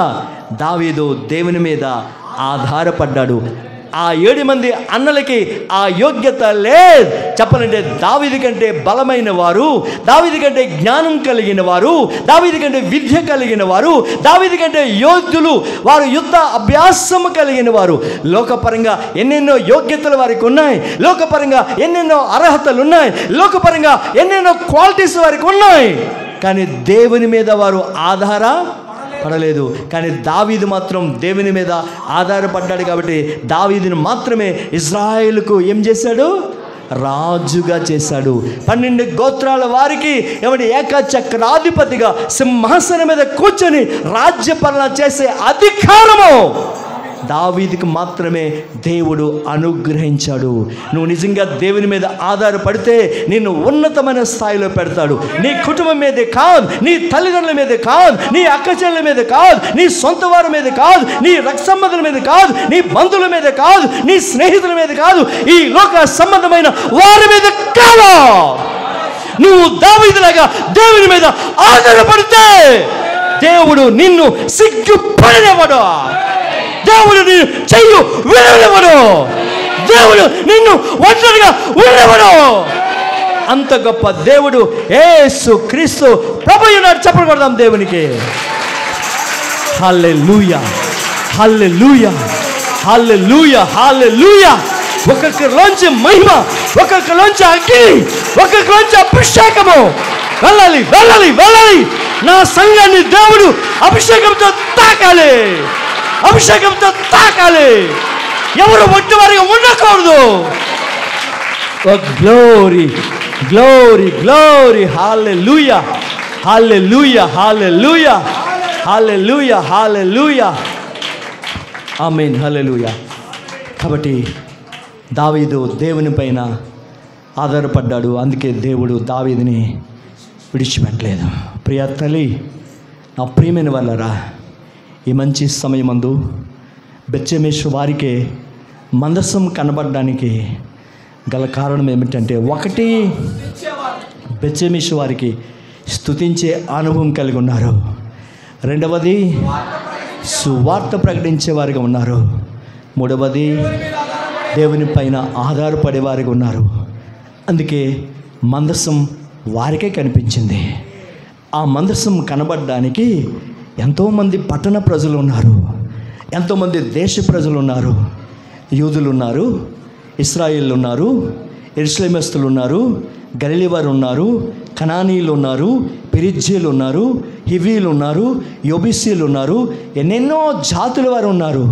దావీదు దేవుని మీద ఆధారపడ్డాడు. ఆ 7 మంది అన్నలకి ఆ యోగ్యత లేదు. చెప్పాలంటే దావీదు కంటే బలమైన వారు, దావీదు కంటే జ్ఞానం కలిగిన వారు, దావీదు కంటే విద్య కలిగిన వారు, దావీదు కంటే యోధులు, వారు యుద్ధ అభ్యాసము కలిగిన వారు. లోకపరంగా ఎన్నెన్నో యోగ్యతలు వారికి ఉన్నాయి, లోకపరంగా ఎన్నెన్నో అర్హతలు ఉన్నాయి, లోకపరంగా ఎన్నెన్నో క్వాలిటీస్ వారికి ఉన్నాయి. కానీ దేవుని మీద వారు పడలేదు. కానీ దావీదు మాత్రం దేవుని మీద ఆధారపడ్డాడు. కాబట్టి దావీదును మాత్రమే ఇజ్రాయేలుకు ఏం చేశాడు? రాజుగా చేశాడు. 12 గోత్రాల వారికి ఏమంటే ఏకచక్రాధిపతిగా సింహాసనం మీద కూర్చొని రాజ్యపాలన చేసే అధికారము దావీదుకు మాత్రమే దేవుడు అనుగ్రహించాడు. నువ్వు నిజంగా దేవుని మీద ఆధారపడితే నిన్ను ఉన్నతమైన స్థాయిలో పెడతాడు. నీ కుటుంబం మీదే కాదు, నీ తల్లిదండ్రుల మీద కాదు, నీ అక్కచెల్లెల మీద కాదు, నీ సొంత వారి మీద కాదు, నీ రక్త సంబంధుల మీద కాదు, నీ బంధువుల మీద కాదు, నీ స్నేహితుల మీద కాదు, ఈ లోక సంబంధమైన వారి మీద కాదు. నువ్వు దావీదులాగా దేవుని మీద ఆధారపడితే దేవుడు నిన్ను సిగ్గుపడనివ్వడు. దేవుడు నిన్ను చెయ్యి విడవనివ్వడు. దేవుడు నిన్ను ఒంటరిగా ఉండనివ్వడు. అంత గొప్ప దేవుడు యేసు క్రీస్తు ప్రభువునాడు. చెప్పలు కొడదాం దేవునికి. హల్లెలూయా, హల్లెలూయా, హల్లెలూయా, హల్లెలూయా. ఒక్కొక్కరిలోంచి మహిమ, ఒక్కొక్కరిలోంచి అగ్ని, ఒక్కొక్కరిలోంచి అభిషేకము వెళ్ళాలి, వెళ్ళాలి, వెళ్ళాలి. నా సంఘాన్ని దేవుడు అభిషేకంతో తాకాలి, అభిషేకంతో తాకాలి. ఎవరు ఒట్టి వారిగా ఉండకూడదు. Glory, glory, glory. హల్లెలూయా, హల్లెలూయా, హల్లెలూయా, హల్లెలూయా, హల్లెలూయా, ఆమేన్, హల్లెలూయా. కాబట్టి దావీదు దేవుని పైన ఆధారపడ్డాడు. అందుకే దేవుడు దావీదుని విడిచిపెట్టలేదు. ప్రియ తల్లి, నా ప్రియమైన వాళ్ళరా, ఈ మంచి సమయమందు బెత్షెమెషు వారికే మందసం కనబడడానికి గల కారణం ఏమిటంటే, ఒకటి, బెత్షెమెషు వారికి స్తుతించే అనుభవం కలిగి ఉన్నారు. రెండవది, సువార్త ప్రకటించే వారిగా ఉన్నారు. మూడవది, దేవుని పైన ఆధారపడేవారిగా ఉన్నారు. అందుకే మందసం వారికే కనిపించింది. ఆ మందసం కనబడడానికి ఎంతోమంది పట్టణ ప్రజలు ఉన్నారు, ఎంతోమంది దేశ ప్రజలు ఉన్నారు. యూదులు ఉన్నారు, ఇశ్రాయేలు ఉన్నారు, యెరూషలేమస్తులు ఉన్నారు, గలిలీ వారు ఉన్నారు, కనానీయులు ఉన్నారు, పెరిజ్జీలు ఉన్నారు, హివీలు ఉన్నారు, యొబీసీలు ఉన్నారు, ఎన్నెన్నో జాతుల వారు ఉన్నారు.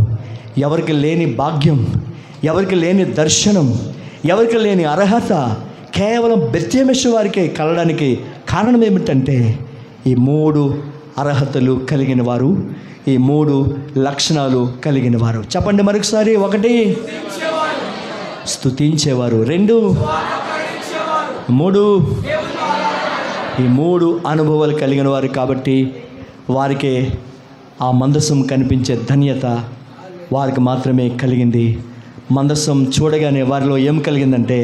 ఎవరికి లేని భాగ్యం, ఎవరికి లేని దర్శనం, ఎవరికి లేని అర్హత కేవలం బెత్షెమెషు వారికే కలడానికి కారణం ఏమిటంటే, ఈ 3 అర్హతలు కలిగిన వారు, ఈ 3 లక్షణాలు కలిగిన వారు. చెప్పండి మరొకసారి. 1, స్తుతించేవారు. 2, 3, ఈ 3 అనుభవాలు కలిగిన వారు. కాబట్టి వారికే ఆ మందసం కనిపించే ధన్యత వారికి మాత్రమే కలిగింది. మందసం చూడగానే వారిలో ఏం కలిగిందంటే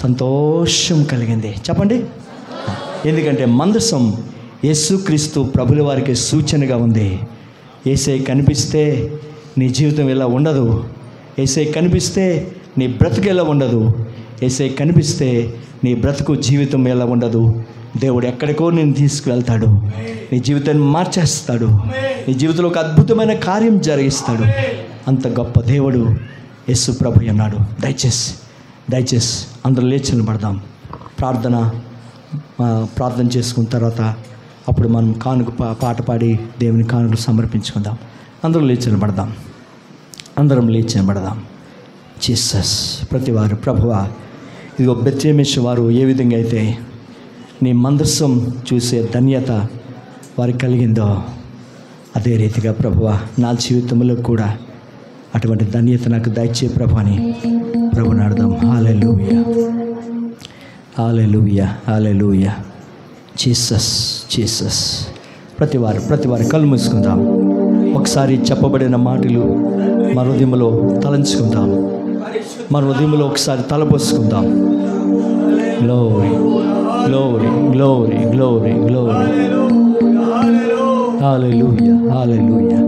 సంతోషం కలిగింది. చెప్పండి. ఎందుకంటే మందసం యేసుక్రీస్తు ప్రభుల వారికి సూచనగా ఉంది. యేసే కనిపిస్తే నీ జీవితం ఎలా ఉండదు, యేసే కనిపిస్తే నీ బ్రతుకు ఎలా ఉండదు, యేసే కనిపిస్తే నీ బ్రతుకు జీవితం ఎలా ఉండదు. దేవుడు ఎక్కడికో నేను తీసుకువెళ్తాడు, నీ జీవితాన్ని మార్చేస్తాడు, నీ జీవితంలో ఒక అద్భుతమైన కార్యం జరిగిస్తాడు. అంత గొప్ప దేవుడు యేసు ప్రభు అన్నాడు. దయచేసి అందరూ లేచి నిలబడదాం. ప్రార్థన చేసుకున్న తర్వాత అప్పుడు మనం కానుక పాట పాడి దేవుని కానుకలు సమర్పించుకుందాం. అందరూ లేచి నిలబడదాం, అందరం లేచి నిలబడదాం. జీసస్ ప్రతివారు, ప్రభువా, ఇదిగో బెత్షెమెషు వారు ఏ విధంగా అయితే నీ మందసం చూసే ధన్యత వారికి కలిగిందో, అదే రీతిగా ప్రభువా నా జీవితంలో కూడా అటువంటి ధన్యత నాకు దయచే ప్రభు అని ప్రభుని అడదాం. హల్లెలూయా, హల్లెలూయా, హల్లెలూయా. జీసస్. ప్రతివారు కళ్ళు మూసుకుందాం. ఒకసారి చెప్పబడిన మాటలు మన హృదయంలో తలంచుకుందాం, మన హృదయంలో ఒకసారి తలపోసుకుందాం. Glory, glory, glory, glory, glory. హల్లెలూయా, హల్లెలూయా.